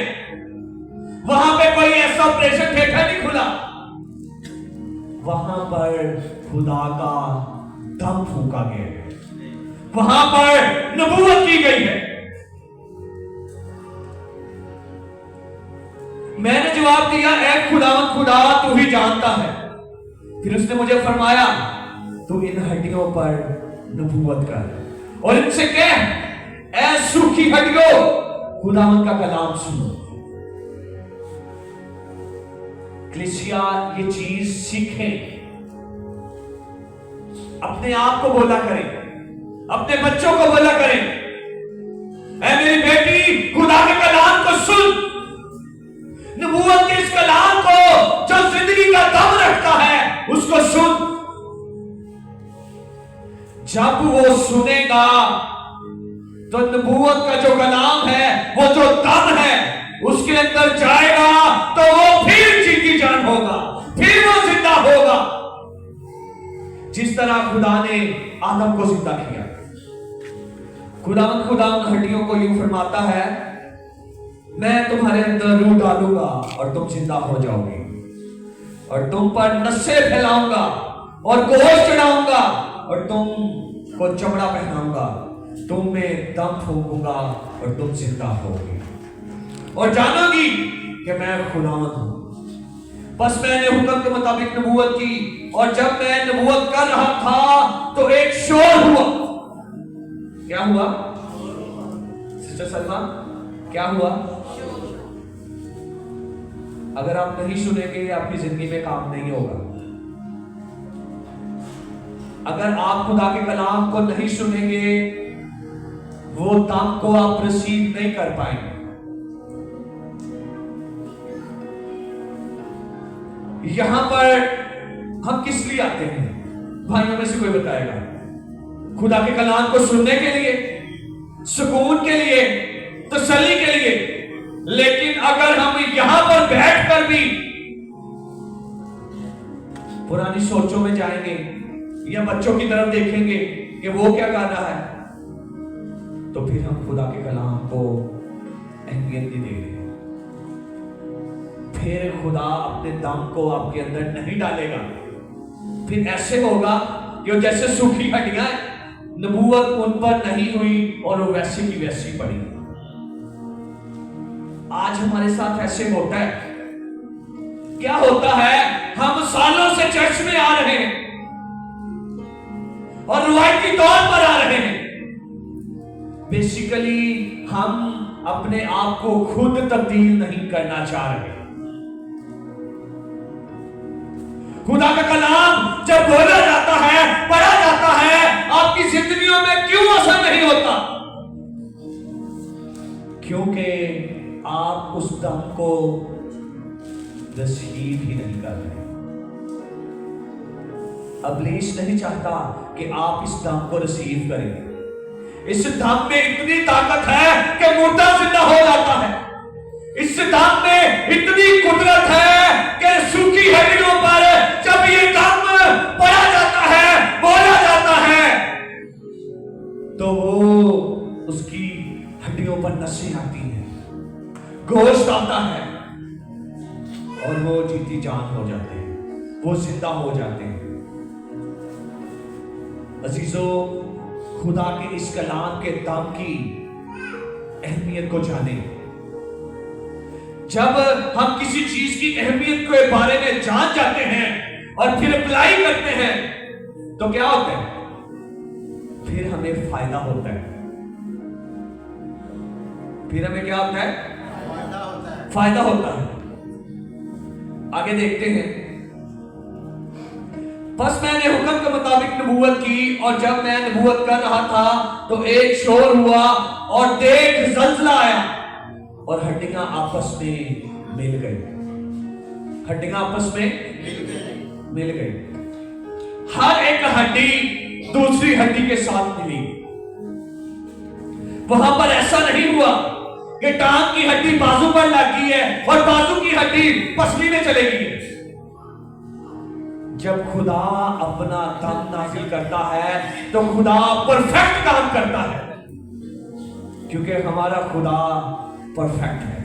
वहां पे कोई ऐसा ऑपरेशन थिएटर नहीं खुला, वहां पर खुदा का दम फूंका गया है, वहां पर नबूवत की गई है। मैंने जवाब दिया, ऐ खुदावंद खुदा, तू ही जानता है। फिर उसने मुझे फरमाया, तू इन हड्डियों पर नबूवत कर और इनसे कह, ऐ सूखी हड्डियों, खुदावंद का कलाम सुनो। कलीसिया ये चीज सीखें, अपने आप को बोला करें, अपने बच्चों को बोला करें, ऐ मेरी बेटी, खुदा के कलाम को सुन, नबूवत के इस कलाम को जो जिंदगी का दम रखता है उसको सुन। जब वो सुनेगा तो नबूवत का जो कलाम है, वो जो दम है उसके अंदर जाएगा, तो वो फिर जी की जान होगा, फिर वो जिंदा होगा, जिस तरह खुदा ने आदम को जिंदा किया। खुदा उन हड्डियों को यूं फरमाता है, मैं तुम्हारे अंदर रूह डालूंगा और तुम जिंदा हो जाओगे, और तुम पर नसें फैलाऊंगा और गोश्त चढ़ाऊंगा और तुम को चमड़ा पहनाऊंगा, तुम में दम फूंकूंगा और तुम जिंदा होगे, और जानोगी कि मैं खुदावंद हूं। बस मैंने हुक्म के मुताबिक नबूवत की, और जब मैं नबूवत कर रहा था तो एक शोर हुआ। क्या हुआ सिस्टर सलमा, क्या हुआ? अगर आप नहीं सुनेंगे आपकी जिंदगी में काम नहीं होगा। अगर आप खुदा के कलाम को नहीं सुनेंगे, वो दम को आप रिसीव नहीं कर पाएंगे। यहां पर हम किस लिए आते हैं? भाइयों में से कोई बताएगा? खुदा के कलाम को सुनने के लिए, सुकून के लिए, तसल्ली के लिए। लेकिन अगर हम यहां पर बैठकर भी पुरानी सोचों में जाएंगे या बच्चों की तरफ देखेंगे कि वो क्या कर रहा है, तो फिर हम खुदा के कलाम को अहमियत नहीं दे रहे। फिर खुदा अपने दम को आपके अंदर नहीं डालेगा। फिर ऐसे होगा कि जैसे सूखी हड्डियां, नबूवत उन पर नहीं हुई और वो वैसी की वैसी पड़ी। आज हमारे साथ ऐसे होता है। क्या होता है? हम सालों से चर्च में आ रहे हैं और रुवायती तौर पर आ रहे हैं। बेसिकली हम अपने आप को खुद तब्दील नहीं करना चाह रहे। खुदा का कलाम जब बोला जाता है, पढ़ा जाता है, आपकी जिंदगियों में क्यों असर नहीं होता? क्योंकि आप उस दम को रिसीव ही नहीं कर रहे। इब्लीस नहीं चाहता कि आप इस दम को रिसीव करें। इस दम में इतनी ताकत है कि मुर्दा जिंदा हो जाता है। इस दम में इतनी कुदरत है कि सूखी हड्डियों पर जब ये दम पड़ा जाता है, बोला जाता है, तो वो उसकी हड्डियों पर नसें आती हैं, गोश्त आता है और वो जीती जान हो जाते हैं, वो जिंदा हो जाते हैं। अजीजों, खुदा के इस कलाम के दम की अहमियत को जाने। जब हम किसी चीज की अहमियत के बारे में जान जाते हैं और फिर अप्लाई करते हैं तो क्या होता है? फिर हमें फायदा होता है। फिर हमें क्या होता है? फायदा होता है। फायदा होता है। आगे देखते हैं। बस मैंने हुक्म के मुताबिक नबूवत की, और जब मैं नबूवत कर रहा था तो एक शोर हुआ और देख जलजला आया और हड्डियां आपस में मिल गई। हड्डियां आपस में मिल गई। हर एक हड्डी दूसरी हड्डी के साथ मिली। वहां पर ऐसा नहीं हुआ कि टांग की हड्डी बाजू पर लगी है और बाजू की हड्डी पसली में चलेगी। जब खुदा अपना दम नाजिल करता है तो खुदा परफेक्ट काम करता है, क्योंकि हमारा खुदा परफेक्ट है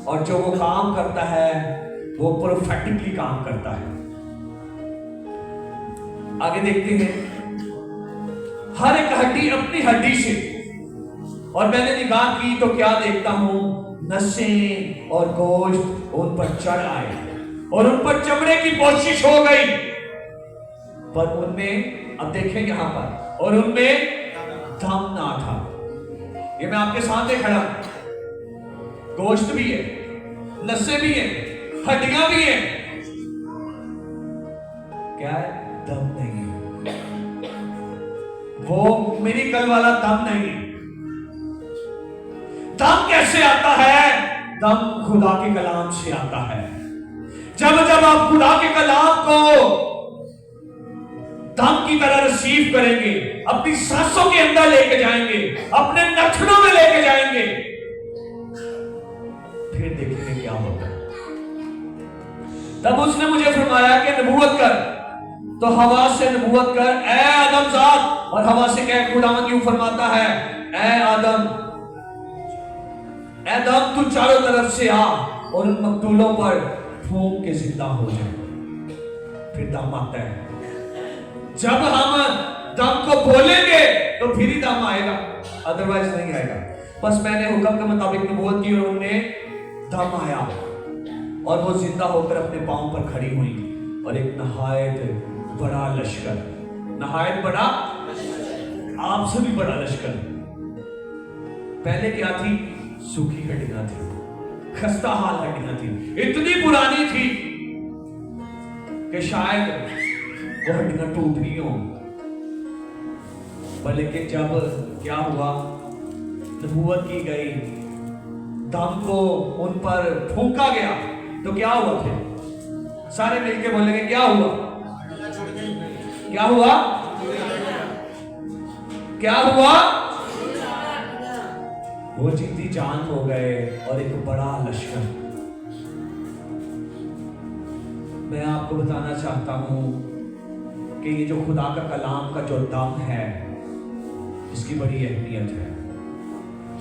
और जो वो काम करता है वो परफेक्टली काम करता है। आगे देखते हैं। हर एक हड्डी अपनी हड्डी से, और मैंने निगाह की तो क्या देखता हूं, नसें और गोश्त उन पर चढ़ आए और उन पर चमड़े की कोशिश हो गई, पर उनमें, अब देखें यहां पर, और उनमें दम ना था। ये मैं आपके सामने खड़ा, गोश्त भी है, नसें भी हैं, हड्डियां भी हैं, क्या है? दम नहीं है। वो मिरेकल वाला दम नहीं है। दम कैसे आता है? दम खुदा के कलाम से आता है। जब जब आप खुदा के कलाम को दम की तरह रिसीव करेंगे, अपनी सांसों के अंदर लेके जाएंगे, अपने नथनों में लेके जाएंगे, फिर देखेंगे क्या होता है। तब उसने मुझे फरमाया कि नबूवत कर, तो हवा से नबूवत कर, ऐ आदमजाद। और हवा से कह, खुदावंद क्यों फरमाता है, ऐ आदम, ऐ दम, तू चारों तरफ से आ और उन मकतूलों पर फूंक के जिंदा हो जाए। फिर दम आता है। जब हम दम को बोलेंगे तो फिर ही दम आएगा, अदरवाइज नहीं आएगा। बस मैंने हुक्म के मुताबिक नबूवत की और उन्हें दम आया और वो जिंदा होकर अपने पांव पर खड़ी हुई, और एक नहायत बड़ा लश्कर, नहायत बड़ा, आपसे भी बड़ा लश्कर। पहले क्या थी? सूखी हड्डियां थी, खस्ता हाल हड्डियां थी, इतनी पुरानी थी कि शायद वो हड्डियां टूट गई हों। पर लेकिन जब क्या हुआ, नबूवत की गई, दम को उन पर फूंका गया, तो क्या हुआ? फिर सारे मिलके बोलेंगे क्या हुआ? क्या हुआ? क्या हुआ? वो जीती जान हो गए और एक बड़ा लश्कर। मैं आपको बताना चाहता हूं कि ये जो खुदा का कलाम का जो दम है, इसकी बड़ी अहमियत है।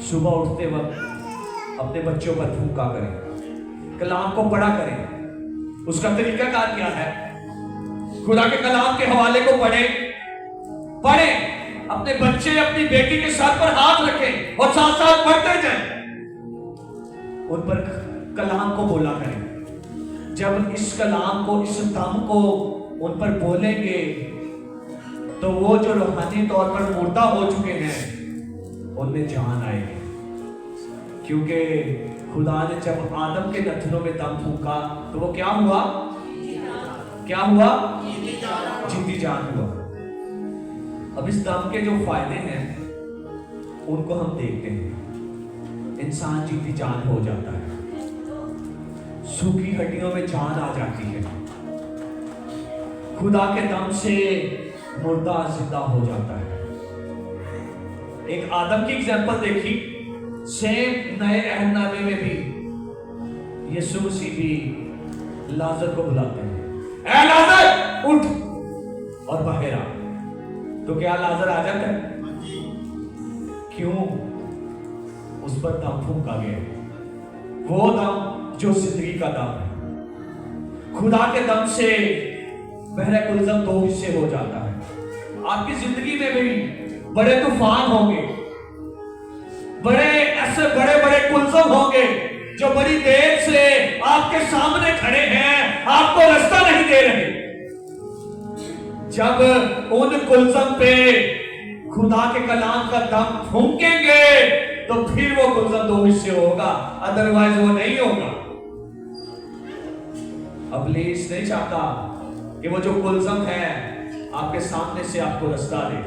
सुबह उठते वक्त अपने बच्चों पर फूंका करें, कलाम को पढ़ा करें। उसका तरीकाकार क्या है? खुदा के कलाम के हवाले को पढ़ें, अपने बच्चे, अपनी बेटी के सर पर हाथ रखें और साथ साथ पढ़ते जाएं। उन पर कलाम को बोला करें। जब इस कलाम को, इस दम को उन पर बोलेंगे तो वो जो रूहानी तौर पर मुर्दा हो चुके हैं उनमें जान आएगी। क्योंकि खुदा ने जब आदम के नथनों में दम फूंका तो वो क्या हुआ? क्या हुआ? जीती जान हुआ। अब इस दम के जो फायदे हैं उनको हम देखते हैं। इंसान जीती जान हो जाता है, सूखी हड्डियों में जान आ जाती है, खुदा के दम से मुर्दा जिंदा हो जाता है। एक आदम की एग्जांपल देखी, सेम नए अहदनामे में भी यीशु मसीह भी लाजर को बुलाते हैं, ऐ लाजर उठ और बाहर आ। तो क्या लाजर आ जाता है? क्यों? उस पर दम फूंका गया, वो दम जो जिंदगी का दम है। खुदा के दम से बहरे कुलज़म दो हिस्से हो जाता है। आपकी जिंदगी में भी बड़े तूफान होंगे, बड़े ऐसे बड़े बड़े कुलज़म होंगे जो बड़ी देर से आपके सामने खड़े हैं, आपको रास्ता नहीं दे रहे। जब उन कुलज़म पे खुदा के कलाम का दम फूंकेंगे तो फिर वो कुलज़म दो हिस्से होगा, अदरवाइज वो नहीं होगा। इब्लीस नहीं चाहता कि वो जो कुलज़म है आपके सामने से आपको रास्ता दे।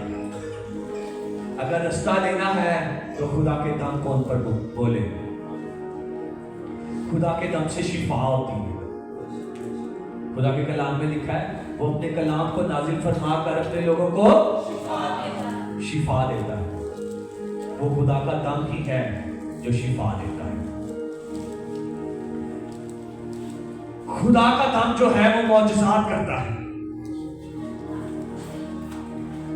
अगर रास्ता देना है तो खुदा के दम कौन पर बोले। खुदा के दम से शिफा होती है। खुदा के कलाम में लिखा है वो अपने कलाम को नाजिल फरमा कर अपने लोगों को शिफा देता है। वो खुदा का दम ही है जो शिफा देता है। खुदा का दम जो है वो मौजज़ात करता है।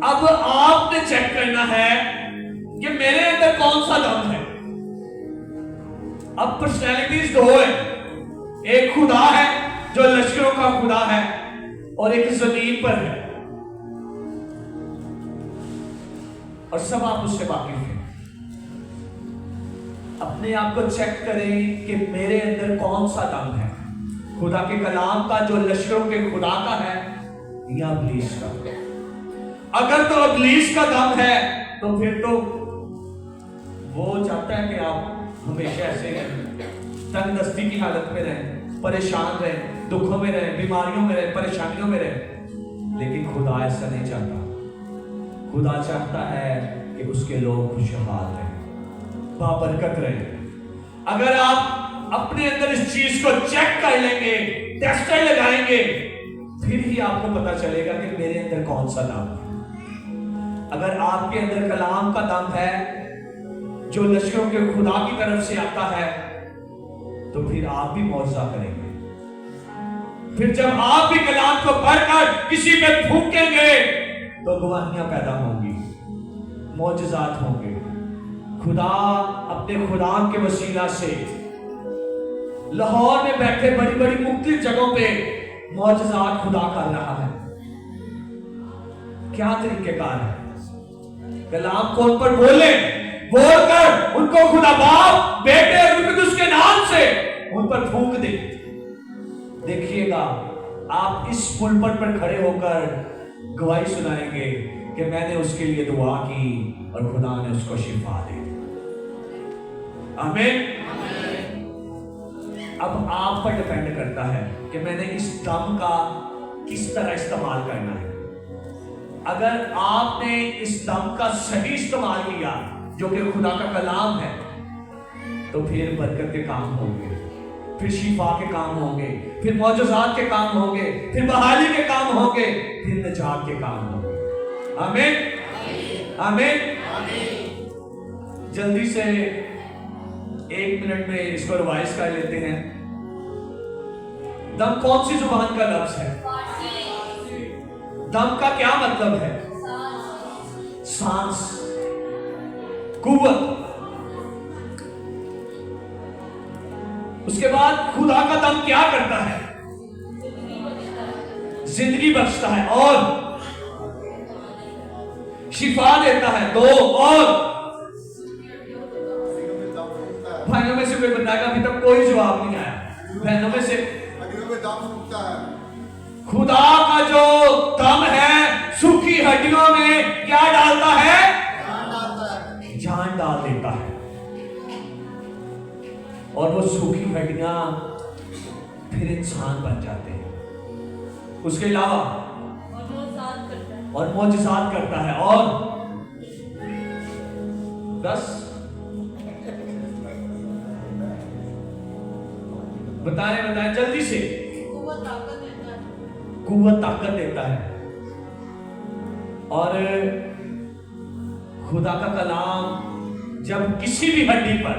अब आपने चेक करना है कि मेरे अंदर कौन सा दम है। अब पर्सनैलिटीज दो है, एक खुदा है जो लश्करों का खुदा है और एक जमीन पर है, और सब आप उससे वाकिफ हैं। अपने आप को चेक करें कि मेरे अंदर कौन सा दम है, खुदा के कलाम का जो लश्करों के खुदा का है या इब्लीस का। अगर तो इब्लीस का दम है तो फिर तो वो चाहता है कि आप हमेशा ऐसे तंगदस्ती की हालत में रहें, परेशान रहें, दुखों में रहें, बीमारियों में रहें, परेशानियों में रहें। लेकिन खुदा ऐसा नहीं चाहता। खुदा चाहता है कि उसके लोग खुशहाल रहें, बाबरकत रहें। अगर आप अपने अंदर इस चीज को चेक कर लेंगे, टेस्टर लगाएंगे, फिर ही आपको पता चलेगा कि मेरे अंदर कौन सा दम है। अगर आपके अंदर कलाम का दम है जो लश्करों के खुदा की तरफ से आता है तो फिर आप भी मौजज़ा करेंगे। फिर जब आप भी कलाम को पढ़कर किसी पे फूंकेंगे तो गवाहियां पैदा होंगी, मौजज़ात होंगे। खुदा अपने खुदा के वसीला से लाहौर में बैठे बड़ी बड़ी मुख्तलिफ जगहों पे मौजज़ात खुदा कर रहा है। क्या तरीकेकार है? कलाम को उन पर बोलकर उनको खुदा बाप बेटे और उसके नाम से उन पर फूंक दे। देखिएगा आप इस पुलपट पर खड़े होकर गवाही सुनाएंगे कि मैंने उसके लिए दुआ की और खुदा ने उसको शिफा दी। आमीन। अब आप पर डिपेंड करता है कि मैंने इस दम का किस तरह इस्तेमाल करना है। अगर आपने इस दम का सही इस्तेमाल किया जो कि खुदा का कलाम है तो फिर बरकत के काम होंगे, फिर शिफा के काम होंगे, फिर मौजज़ात के काम होंगे, फिर बहाली के काम होंगे, फिर निजात के काम होंगे। आमीन आमीन। जल्दी से 1 मिनट में इसको रिवाइज कर लेते हैं। दम कौन सी जुबान का लफ्ज है? दम का क्या मतलब है? सांस, कुव्वत। उसके बाद खुदा का दम क्या करता है? जिंदगी बख्शता है और शिफा देता है। दो और भाइयों में से कोई बताएगा? अभी तक कोई जवाब नहीं आया। बहनों में से खुदा का जो दम है सूखी हड्डियों में क्या डालता है? जान डाल देता है। और वो सूखी हड्डियां फिर इंसान बन जाते हैं। उसके अलावा और मौजज़ात करता है। और 10 बताएं जल्दी से। कुव्वत ताकत देता है। और खुदा का कलाम जब किसी भी हड्डी पर,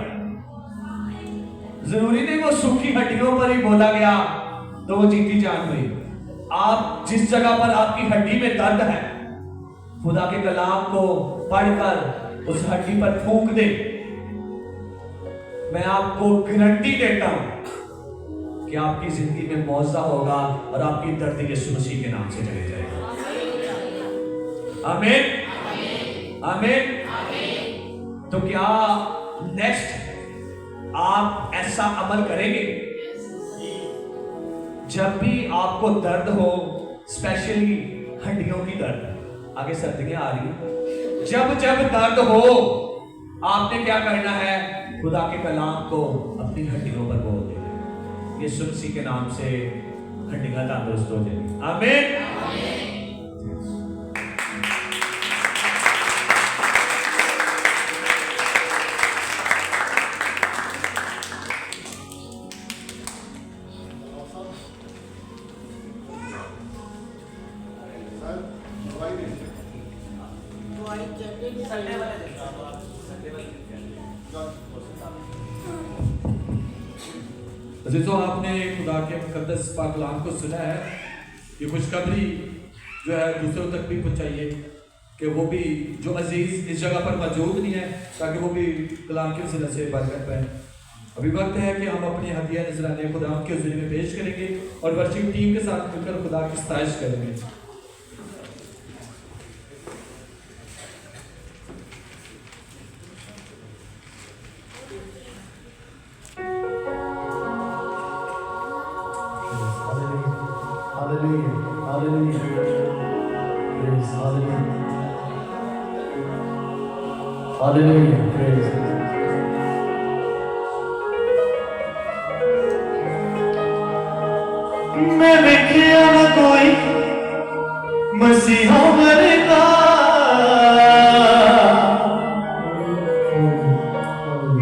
जरूरी नहीं वो सूखी हड्डियों पर ही बोला गया तो वो जीती जान हुई। आप जिस जगह पर आपकी हड्डी में दर्द है, खुदा के कलाम को पढ़कर उस हड्डी पर फूंक दे। मैं आपको गारंटी देता हूं कि कि आपकी जिंदगी में मौजा होगा और आपकी दर्द यीशु मसीह के नाम से चले जाएगा। आमीन, आमीन। तो क्या नेक्स्ट आप ऐसा अमल करेंगे? जब भी आपको दर्द हो, स्पेशली हड्डियों की दर्द, आगे सर्दियां आ रही हैं, जब जब दर्द हो आपने क्या करना है? खुदा के कलाम को अपनी हड्डियों पर बोल देना। यीशु मसीह के नाम से हड्डियां तंदुरुस्त हो जाएगी। आमीन। अजीजों, आपने खुदा के मुकद्दस पाक कलाम को सुना है। ये खुशखबरी जो है दूसरों तक भी पहुंचाइए कि वो भी जो अजीज इस जगह पर मौजूद नहीं है, ताकि वो भी कलाम के वसीले से बरकत पाएं। अभी वक्त है कि हम अपनी हदिया नजराने खुदा के हुज़ूर में पेश करेंगे और वर्शिप टीम के साथ मिलकर खुदा की सताइश करेंगे। Hallelujah. Hallelujah. Praise. Hallelujah. Hallelujah. Praise. मैं देखिया ना कोई मसीहा मरेगा,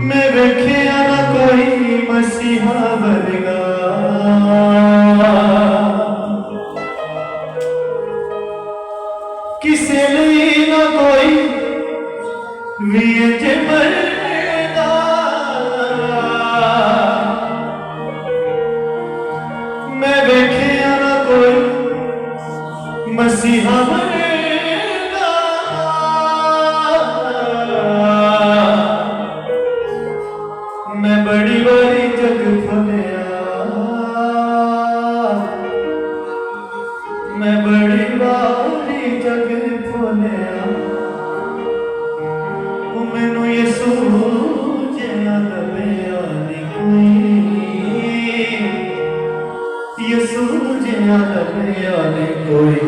मैं देखिया ना कोई मसीहा मरेगा, किसे लिए ना कोई वियज मरेगा, मैं देखिया ना कोई मसीहा मरेगा, मैं बड़ी बड़ी जग फलिया, मैं बड़ी बारी जग फलिया, मैनू यसू जिया लभया नहीं कोई, यसू जिया लभया नहीं कोई,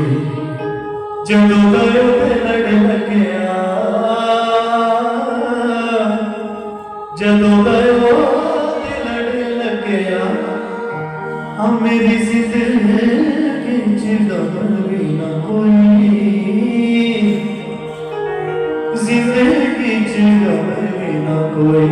जदों गयो ते लड़ लग्या, जदों गयो ते लड़ लग्या, हम मेरी जिंदगी च गम भी ना कोई, जिंदगी च गम भी ना कोई।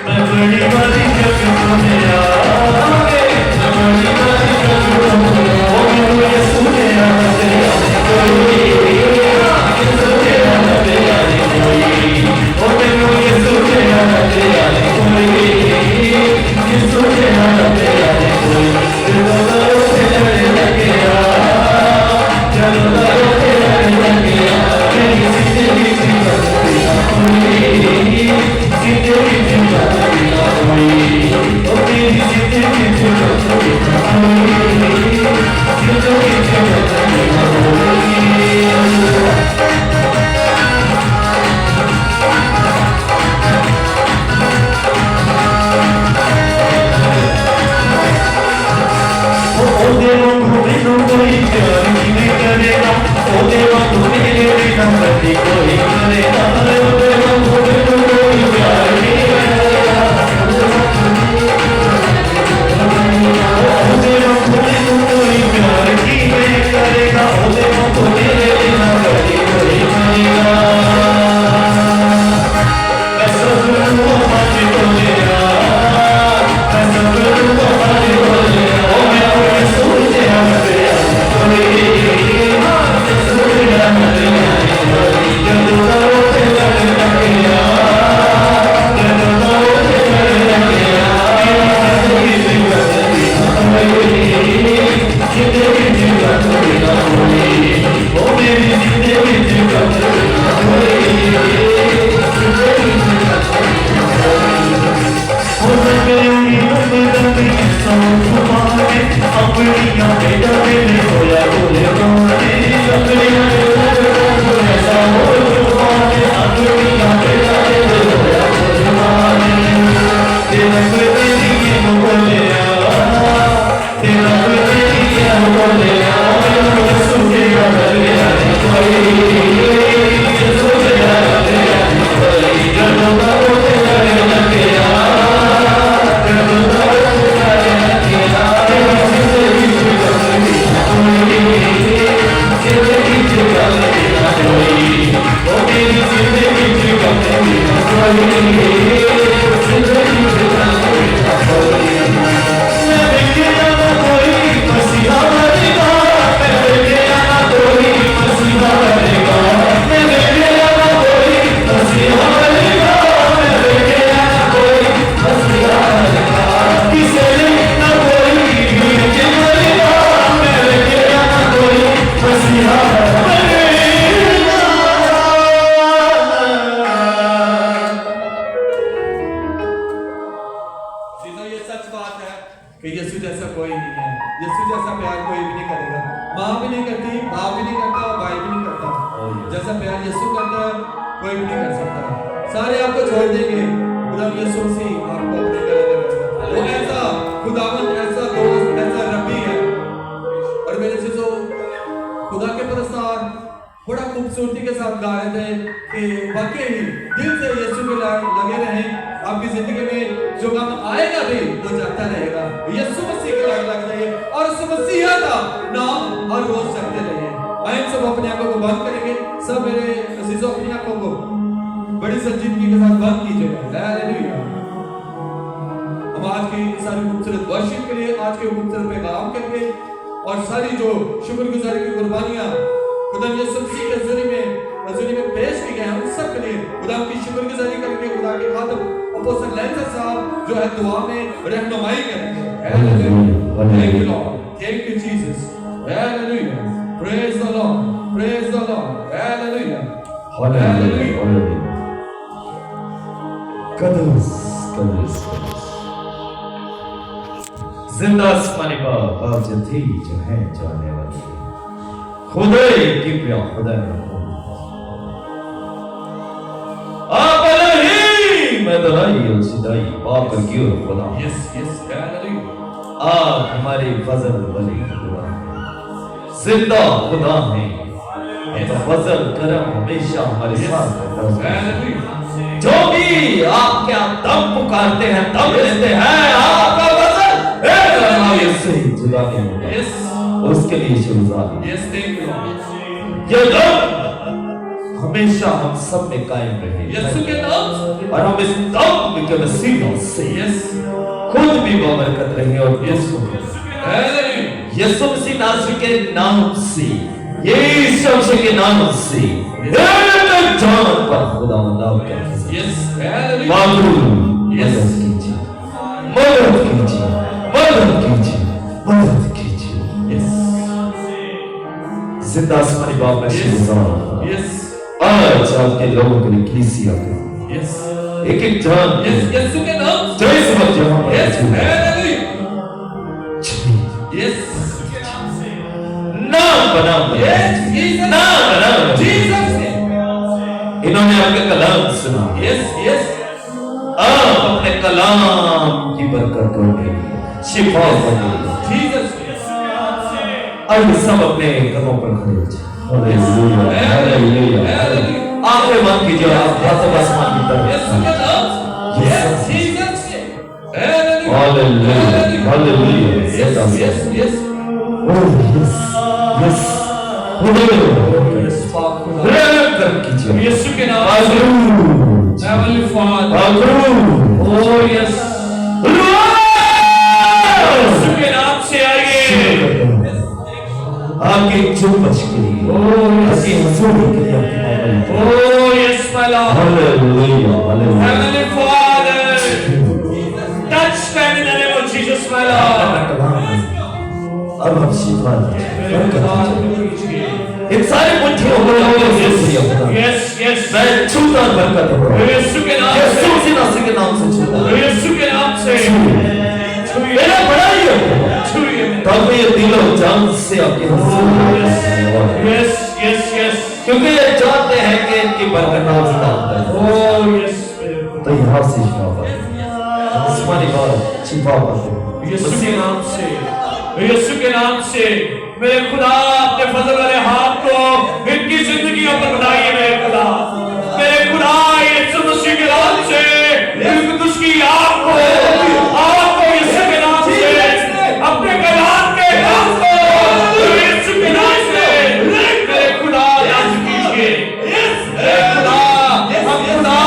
मैं बड़ी बड़ी जग फलिया, मैं बड़ी बड़ी जग फलिया, ओ मैनू यसू जिया लभया नहीं कोई, यसू जिया लभया नहीं कोई, ओ मैनू यसू जिया लभया नहीं कोई, यसू जिया लभया नहीं कोई, जदों गयो ते लड़ लग्या, जदों गयो ते लड़ लग्या, मेरी जिंदगी च गम भी ना कोई, जिंदगी च गम भी ना कोई, ओ मेरी जिंदगी च गम भी ना कोई, जिंदगी च गम भी ना कोई। ओदे वांगू मैनू कोई प्यार किवें करेगा, ओदे वांगू मेरे बिना कदी कोई करेगा, ओदे वांगू मैनू कोई प्यार किवें करेगा, ओदे वांगू मैनू कोई प्यार किवें करेगा, ओदे वांगू मेरे बिना कदी कोई करेगा। मैं सब नूं हज बोलिया, मैं सब नूं हज बोलिया, ओ मैनू यसू जिया लभया नहीं कोई, यसू जिया लभया नहीं कोई, ये सच बात है कि यीशु जैसा कोई नहीं है। यीशु जैसा प्यार कोई भी नहीं करेगा। माँ भी नहीं करती, बाप भी नहीं करता, भाई भी नहीं करता। जैसा प्यार यीशु करता है कोई भी नहीं कर सकता। सारे आपको छोड़ देंगे, खुदा यीशु मसीह आपको अपने गले लगाएगा। वो ऐसा खुदावंद, ऐसा दोस्त, ऐसा रब्बी है। और मेरे चीजों खुदा के पुरस्कार बड़ा खूबसूरती के साथ गा रहे थे कि वाकई ही दिल से यीशु के लगे रहें। आपकी जिंदगी में जो गम आएगा भी वो जाता रहेगा। यीशु मसीह के लग रहिए और उस मसीहा का नाम हर रोज जपते रहिए। आइए सब अपनी आंखों को बंद करेंगे। सब मेरे अजीजों अपनी आंखों को बड़ी संजीदगी के साथ बंद कीजिएगा। हालेलुया। हम आज की सारी खूबसूरत वर्शिप के लिए, आज के खूबसूरत पैगाम के लिए और सारी जो शुक्रगुजारी की कुर्बानियां खुदा यीशु मसीह के ज़रिए में पेश की गए हैं, उन सब के लिए खुदा की शुक्रगुजारी करके खुदा के खातिर अपोस्टल लेंसर साहब जो है दुआ में रहनुमाई करेंगे। Hallelujah. Thank you Lord, thank you Jesus. Hallelujah. Praise the Lord, praise the Lord. Hallelujah, hallelujah. कदस कदस जिंदा आसमानी बाप जो थी जो है जो आने वाली है, खुदा की प्यार खुदा ने आप अलही मैं दलाई और सिदाई बाप की और खुदा। Yes yes hallelujah. आप हमारे फजल वली खुदा हैं, जिंदा खुदा हैं। तो फजल करम हमेशा हमारे साथ रहता है। हालेलुया। जो भी आपके आप तब पुकारते हैं तब लेते हैं। आपका फजल से जुदा नहीं होगा। यस उसके लिए शुरुआत यस थैंक यू लॉर्ड। ये दम हमेशा हम सब में कायम रहे यीशु के नाम और हम इस दम के वसीलों से यस खुद भी बरकत रहे और यीशु हालेलुया। यीशु मसीह नासरी के नाम से, यीशु मसीह के नाम से जान पर खुदा मदद यस हालेलुया। मदद कीजिए, मदद कीजिए, मदद कीजिए, मदद कीजिए। यस जिंदा आसमानी बाप में शुरुआत यस आज आपके लोगों के लिए कलीसिया को यस एक एक जान यस यीशु के नाम जो इस वक्त यहाँ पर यस हालेलुया। यस नाम बनाओ, यस जीसस नाम बनाओ। जीसस इन्होंने आपके कलाम सुना, यस यस आप अपने कलाम की बरकत करोगे, शिफा करोगे। जीसस अब सब अपने कदमों पर खड़े हो जाए। Hallelujah, hallelujah, hallelujah. आंखें बंद कीजिए, आप हाथों को आसमान की तरफ। यीशु के नाम yes Jesus hallelujah hallelujah, hallelujah. Yes yes yes oh yes yes yes पाक खुदा रहम कीजिए। यीशु के नाम hallelujah, heavenly father hallelujah. Oh yes यीशु के नाम से आइए आपके चुम्बच के लिए, आपके हुजूर के लिए, आपकी मामले के लिए। Oh yes my Lord hallelujah, hallelujah. Heavenly father touch them in the name of Jesus my Lord अब हम शिफा कीजिए। इन सारी मुट्ठियों को यस यस मैं छूता बरकत हो यीशु के नाम यीशु मसीह के नाम से छूता यीशु के नाम से मेरा बड़ा ही हो छुइए तब ये दिलो जान से आपके हुजूर में आने वाला है। यस यस यस क्योंकि ये जानते हैं कि इनकी बरकत आपसे आता है। ओह यस तो यहाँ से शिफा पाते हैं, आसमानी बात शिफा पाते हैं। यीशु के नाम से यीशु के नाम से मेरे खुदा अपने फजल वाले हाथ को इनकी जिंदगियों पर बढ़ाइए। मेरे खुदा यीशु मसीह के नाम से उसकी आग को यीशु के नाम से अपने कलाम के नाम को यीशु के नाम से मेरे खुदा याद कीजिए। मेरे खुदा हम खुदा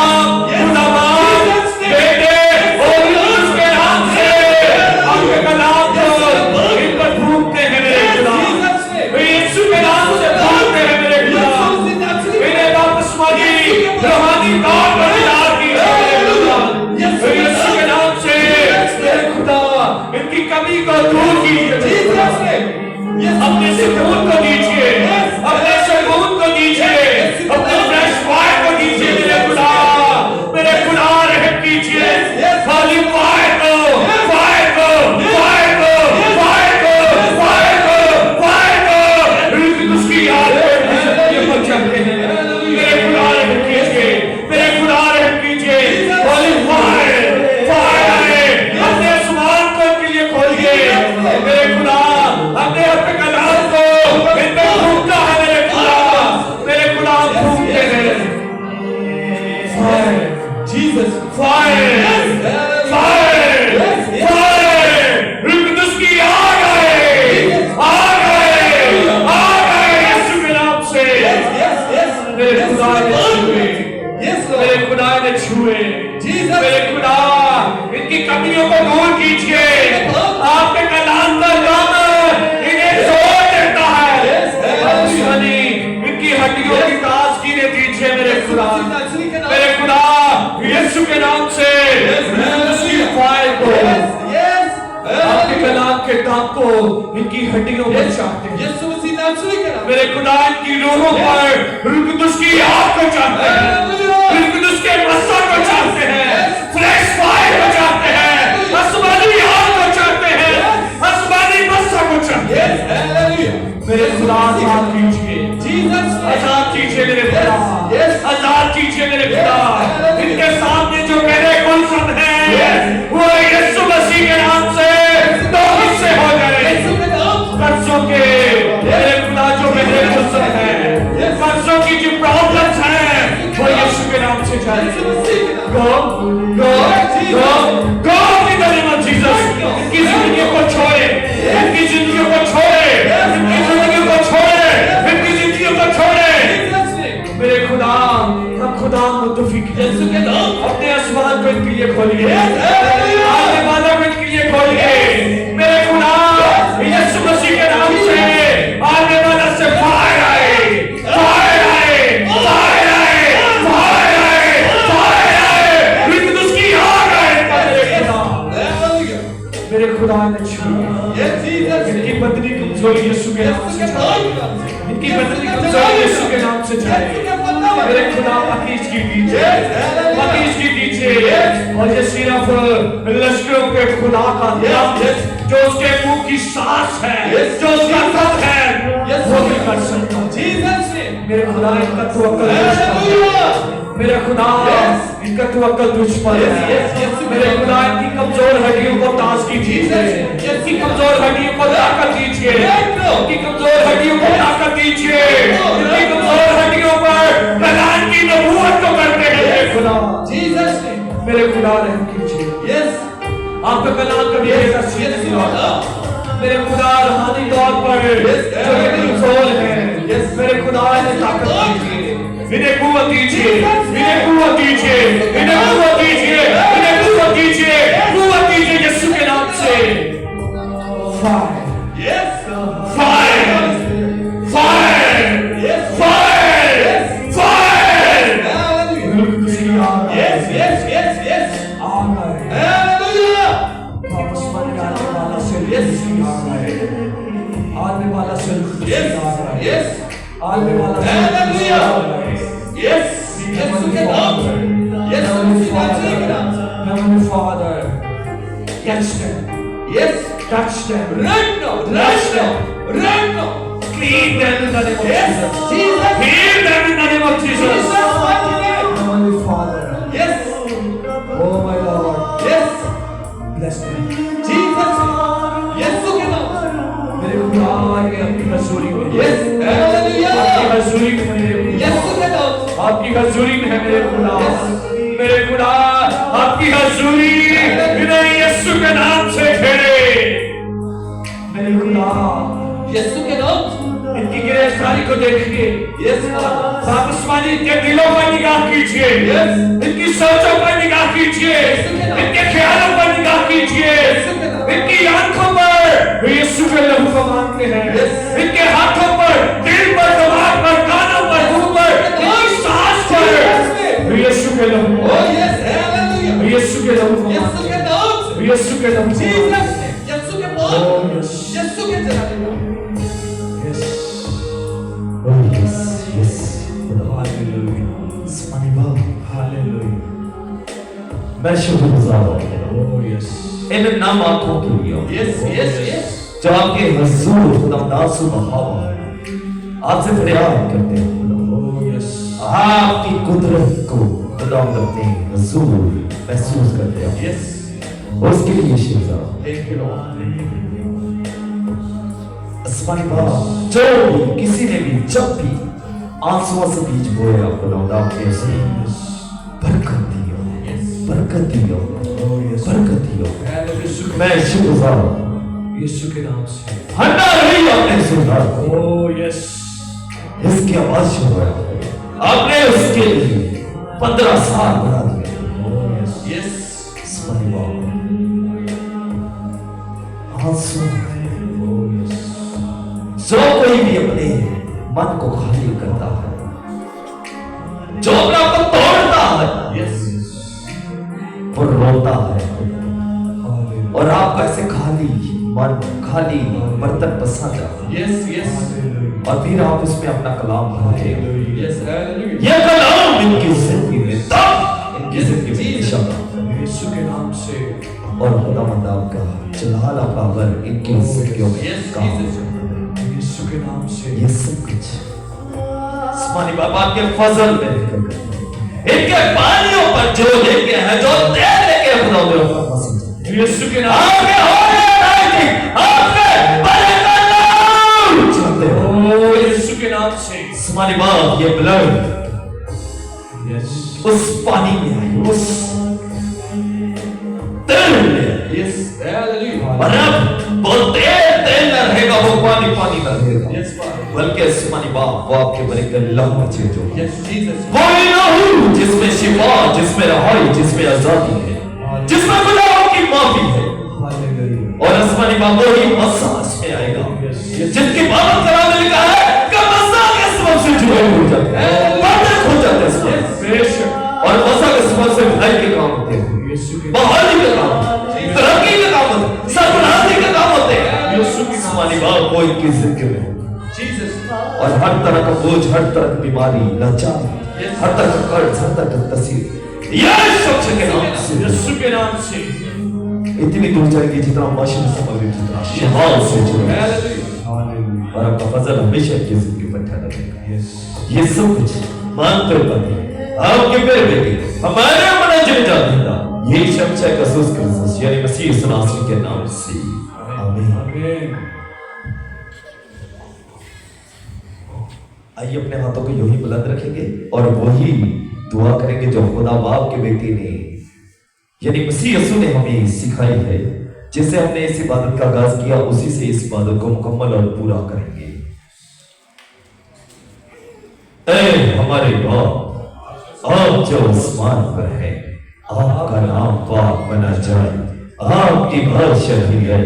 सुकून को दीजिए, अपने सुकून को दीजिए, अपने फ्रेश फायर को दीजिए मेरे खुदा रहम कीजिए, खाली फायर को, फायर को, फायर को, फायर को, फायर को, फायर को, उसकी याद है ये पर चलते हैं, मेरे खुदा रहम कीजिए, मेरे खुदा रहम कीजिए, खाली फायर, फायर आए, अपने आसमान को इनके लिए खोलिए, मेरे खुदा अपने अपने कलाम को इनमें फूंकता है, मेरे खुदा फूंकते हैं, fire, Jesus. Fire, fire, fire, रुकदुस की आग आए, आग आए, आग आए यीशु के नाम से, मेरे खुदा ने छुए, मेरे खुदा ने छुए, मेरे खुदा इनकी कमियों को दूर कीजिए, आपके कलाम का काम इन्हें जोड़ देता है, इनकी हड्डियों की ताजगी ने दीजिए मेरे खुदा यीशु के नाम से, उसकी फायर को, आपके कलाम के काम को इनकी हड्डियों पर चाहते हैं, मेरे खुदा इनकी रूहों पर रुकदुस की आग को चाहते हैं, रुकदुस के मस्सा को चाहते हैं, फ्रेश फायर को चाहते हैं, आसमानी आग को चाहते हैं, आसमानी मस्सा को चाहते हैं, मेरे खुदा आजाद कीजिए, आजाद कीजिए मेरे खुदा, आजाद कीजिए मेरे खुदा, इनके सामने जो मेरे गुलशन है वो यीशु मसीह के नाम से दो हिस्से हो गए, कर्जों के मेरे खुदा जो मेरे गुलशन है, कर्जों की जो प्रॉब्लम्स हैं वो यीशु के नाम से जाए, go go go go in the name of Jesus, इनकी जिंदगी को छोड़े, इनकी जिंदगी को छोड़े, इनकी जिंदगी को छोड़े, इनकी जिंदगी को छोड़े, मेरे खुदा हम खुदा मुतफिक अपने आसमान को इनके लिए खोलिए, आने वाला को इनके लिए खोलिए, मेरे खुदा यीशु मसीह के नाम से आने वाला से फायर आए, फायर आए, फायर आए, फायर आए, फायर आए, रुकदुस की आग आए, मेरे खुदा ने छुआ, इनकी बदनी कमजोरी यीशु के नाम से जाए, इनकी बदनी कमजोरी यीशु के नाम से जाए, मेरे खुदा पकीज की कीजिए, पकीज की कीजिए, और ये सिर्फ लश्करों के खुदा का नाम जो उसके मुंह की सांस है, जो उसका कद है, वो भी कर सकता हूँ, मेरे खुदा इनका तवक्कुल मेरे खुदा इनका तवक्कुल तुझ पर है, मेरे खुदा इनकी कमजोर हड्डियों को ताज़गी दीजिए, इनकी कमजोर हड्डियों को ताकत दीजिए, इनकी कमजोर हड्डियों को ताकत दीजिए, इनकी कमजोर हड्डियों पर कलाम की नबूवत को करते हैं मेरे खुदा रहम कीजिए, आपका कलाम कभी ऐसा सीधा नहीं होता, मेरे खुदा रूहानी तौर पर जो ये कमजोर है, मेरे खुदा इन्हें ताकत दीजिए, इन्हें कुव्वत दीजिए, इन्हें कुव्वत दीजिए, इन्हें कुव्वत दीजिए, इन्हें कुव्वत दीजिए, कुव्वत दीजिए यीशु के नाम से, fire, fire, fire, fire, fire, आने वाला से आने वाला Heavenly Father, touch them. Yes, touch them. Right now, touch them. Right now. Clean them in the name of Jesus. Heal them in the name of Jesus. Heavenly Father. Yes. Oh my Lord. Yes. Bless them. Jesus. Yes, मेरे खुदा के अपनी हजूरी में, yes, आपकी हजूरी में मेरे खुदा, आपकी हजूरी में है मेरे खुदा, मेरे खुदा आपकी हजूरी इन्हें यीशु के नाम से घेरे, मेरे खुदा यीशु के नाम इनकी गिरफ्तारी को देखिए, यस आसमानी के दिलों पर निगाह कीजिए, इनकी सोचों पर निगाह कीजिए, इनके ख्यालों पर निगाह कीजिए, इनकी आंखों पर यीशु के लहू को मांगते हैं, इनके हाथों पर, दिल पर, दिमाग पर, कानों पर, मुंह पर, इनकी सांस पर यीशु के लहू, यीशु के लहू को मांगते हैं, यीशु के लहू, यीशु के जनाने, यस मैं शुक्रगुजार हूँ Oh, yes. इन नम आंखों के लिए Yes, yes, yes. जो आपके हजूर खुदा नासुब हवा आपसे फरियाद करते हैं Oh, yes. आपकी कुदरत को खुदा अपने हजूर महसूस करते हैं Yes. उसके लिए शुक्र Thank you, Lord. आसमानी बाप जो भी किसी ने भी जब भी आंसुओं से बीज बोया खुदा आपने उसे बरकत दियो बरकत दियो बरकत दियो Hallelujah. मैं शुक्रगुजार हूँ यीशु के नाम से. हंडा रही आपने सुना Oh, yes. इसकी आवाज सुन रहा है आपने उसके लिए 15 साल बना दिए Oh, yes. Yes. आसमानी बाप आंसू Oh, yes. जो कोई भी अपने मन को खाली करता है जो अपने आप को तोड़ता है Yes. वो रोता है Hallelujah. और आपको ऐसे खाली मन खाली बर्तन पसंद आता है Yes, yes. और फिर आप उसमें अपना कलाम भरते हो Yes, hallelujah. ये कलाम इनकी जिंदगी में तब इनकी जिंदगी में निशान यीशु के नाम से. और खुदावंद आपका जलाल आपका वर इनकी जिंदगियों में Yes, काम Jesus. यीशु के नाम से. ये सब कुछ आसमानी बाबा के फजल में निकल कर इनके पानियों पर जो लेके हैं जो दे लेके खुदा मेरे ऊपर पसंद है यीशु के नाम. आपके बड़े का नाम चलते हो Oh, यीशु के नाम से. आसमानी बाप ये ब्लड Yes. उस पानी में आई उस तेल में आई। Yes, hallelujah. और अब वो तेल न रहेगा वो पानी न रहेगा Yes, Father. बल्कि आसमानी बाप वो आपके बड़े के लहू चेंज हो Yes, Jesus. वो लहू जिसमें शिफा जिसमें रहाई जिसमें आजादी है जिसमें गुनाहों की माफी है Hallelujah. और आसमानी बाप वही मसाज में आएगा जिसकी बात कराने लिखा है कि मसा के सबब से जुड़े हो जाते हैं पर्दे खो जाते हैं इसमें। बेशक. और मसा के सबब से भलाई के काम होते हैं यीशु के बहाली के काम तरक्की के काम होते हैं सर्वनाशी के काम होते हैं यीशु की आसमानी बाप वो इनकी जिंदगी में Jesus. और हर तरह का बोझ हर तरह की बीमारी लाचारी हर तरह का कर्ज हर तरह का तस्वीर यीशु के नाम से यीशु के नाम से. इतनी दूर जाएगी जितना मशीन समझ जितना शिहाल से जुड़े Hallelujah. और आपका फजल हमेशा की जिंदगी पर ठहरा रहेगा Yes. ये सब कुछ मानते पति आपके प्यारे बेटे हमारे मन जिन जाता यही शब्द है कसूस क्रिस्टस यानी मसीह यीशु नासरी के नाम से आमीन Amen. आइए अपने हाथों को यूं ही बुलंद रखेंगे और वही दुआ करेंगे जो खुदा बाप के बेटे ने यानी मसीह यीशु ने हमें सिखाई है जिससे हमने इस इबादत का आगाज किया उसी से इस इबादत को मुकम्मल और पूरा करेंगे। ऐ हमारे बाप आप जो आसमान पर है आपका नाम पाक बना जाए आपकी बादशाही है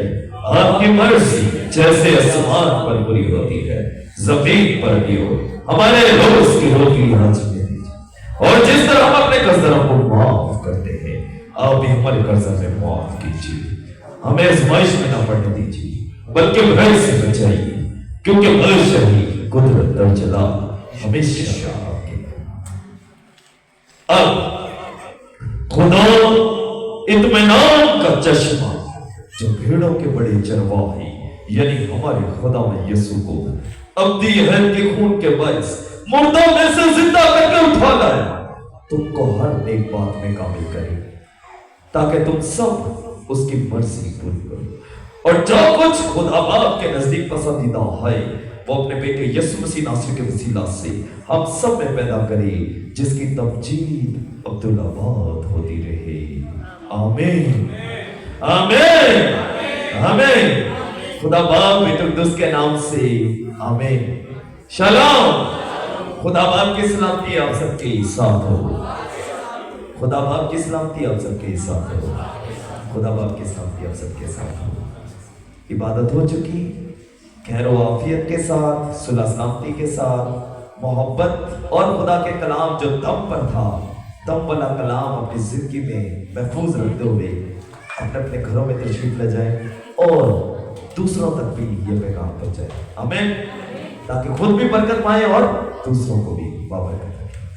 आपकी मर्जी जैसे आसमान पर पूरी होती है जमीन पर भी हो हमारे रोज की रोटी आज में दीजिए और जिस तरह हम अपने कर्जदारों को माफ करते हैं आप भी हमारे कर्जा में माफ कीजिए हमें आजमाइश में ना पड़ने दीजिए बल्कि भय से बचाइए क्योंकि बादशाही कुदरत और जलाल हमेशा आपके। अब खुदा इत्मीनान का चश्मा जो भेड़ों के बड़े चरवाहे यानी हमारे खुदा में यीशु को अब्दी हर के खून के बायस मुर्दों में से जिंदा करके उठा लाया तुमको हर नेक बात में काबिल करे ताकि तुम सब उसकी मर्जी पूरी करो और जो कुछ खुदा बाप के नजदीक पसंदीदा है वो अपने बेटे यीशु मसीह नासरी के वसीला से हम सब में पैदा करे जिसकी तमजीद अब्दुल्लाबाद होती रहे। आमीन आमीन आमीन। खुदा बाप बेटे कुद्दूस के नाम से आमीन। शलोम। खुदा बाप की सलामती आप सबके साथ हो। खुदा बाप की सलामती आप सबके साथ हो। खुदा बाप की सलामती आप सबके साथ हो। इबादत हो चुकी खैर आफियत के साथ सुलह सलामती के साथ मोहब्बत और खुदा के कलाम जो दम पर था दम वाला कलाम अपनी जिंदगी में महफूज रखते हुए अपने अपने घरों में तशरीफ ले जाए और दूसरों तक भी ये पैगाम पहुंचाए। आमीन। ताकि खुद भी बरकत पाए और दूसरों को भी बाबरकत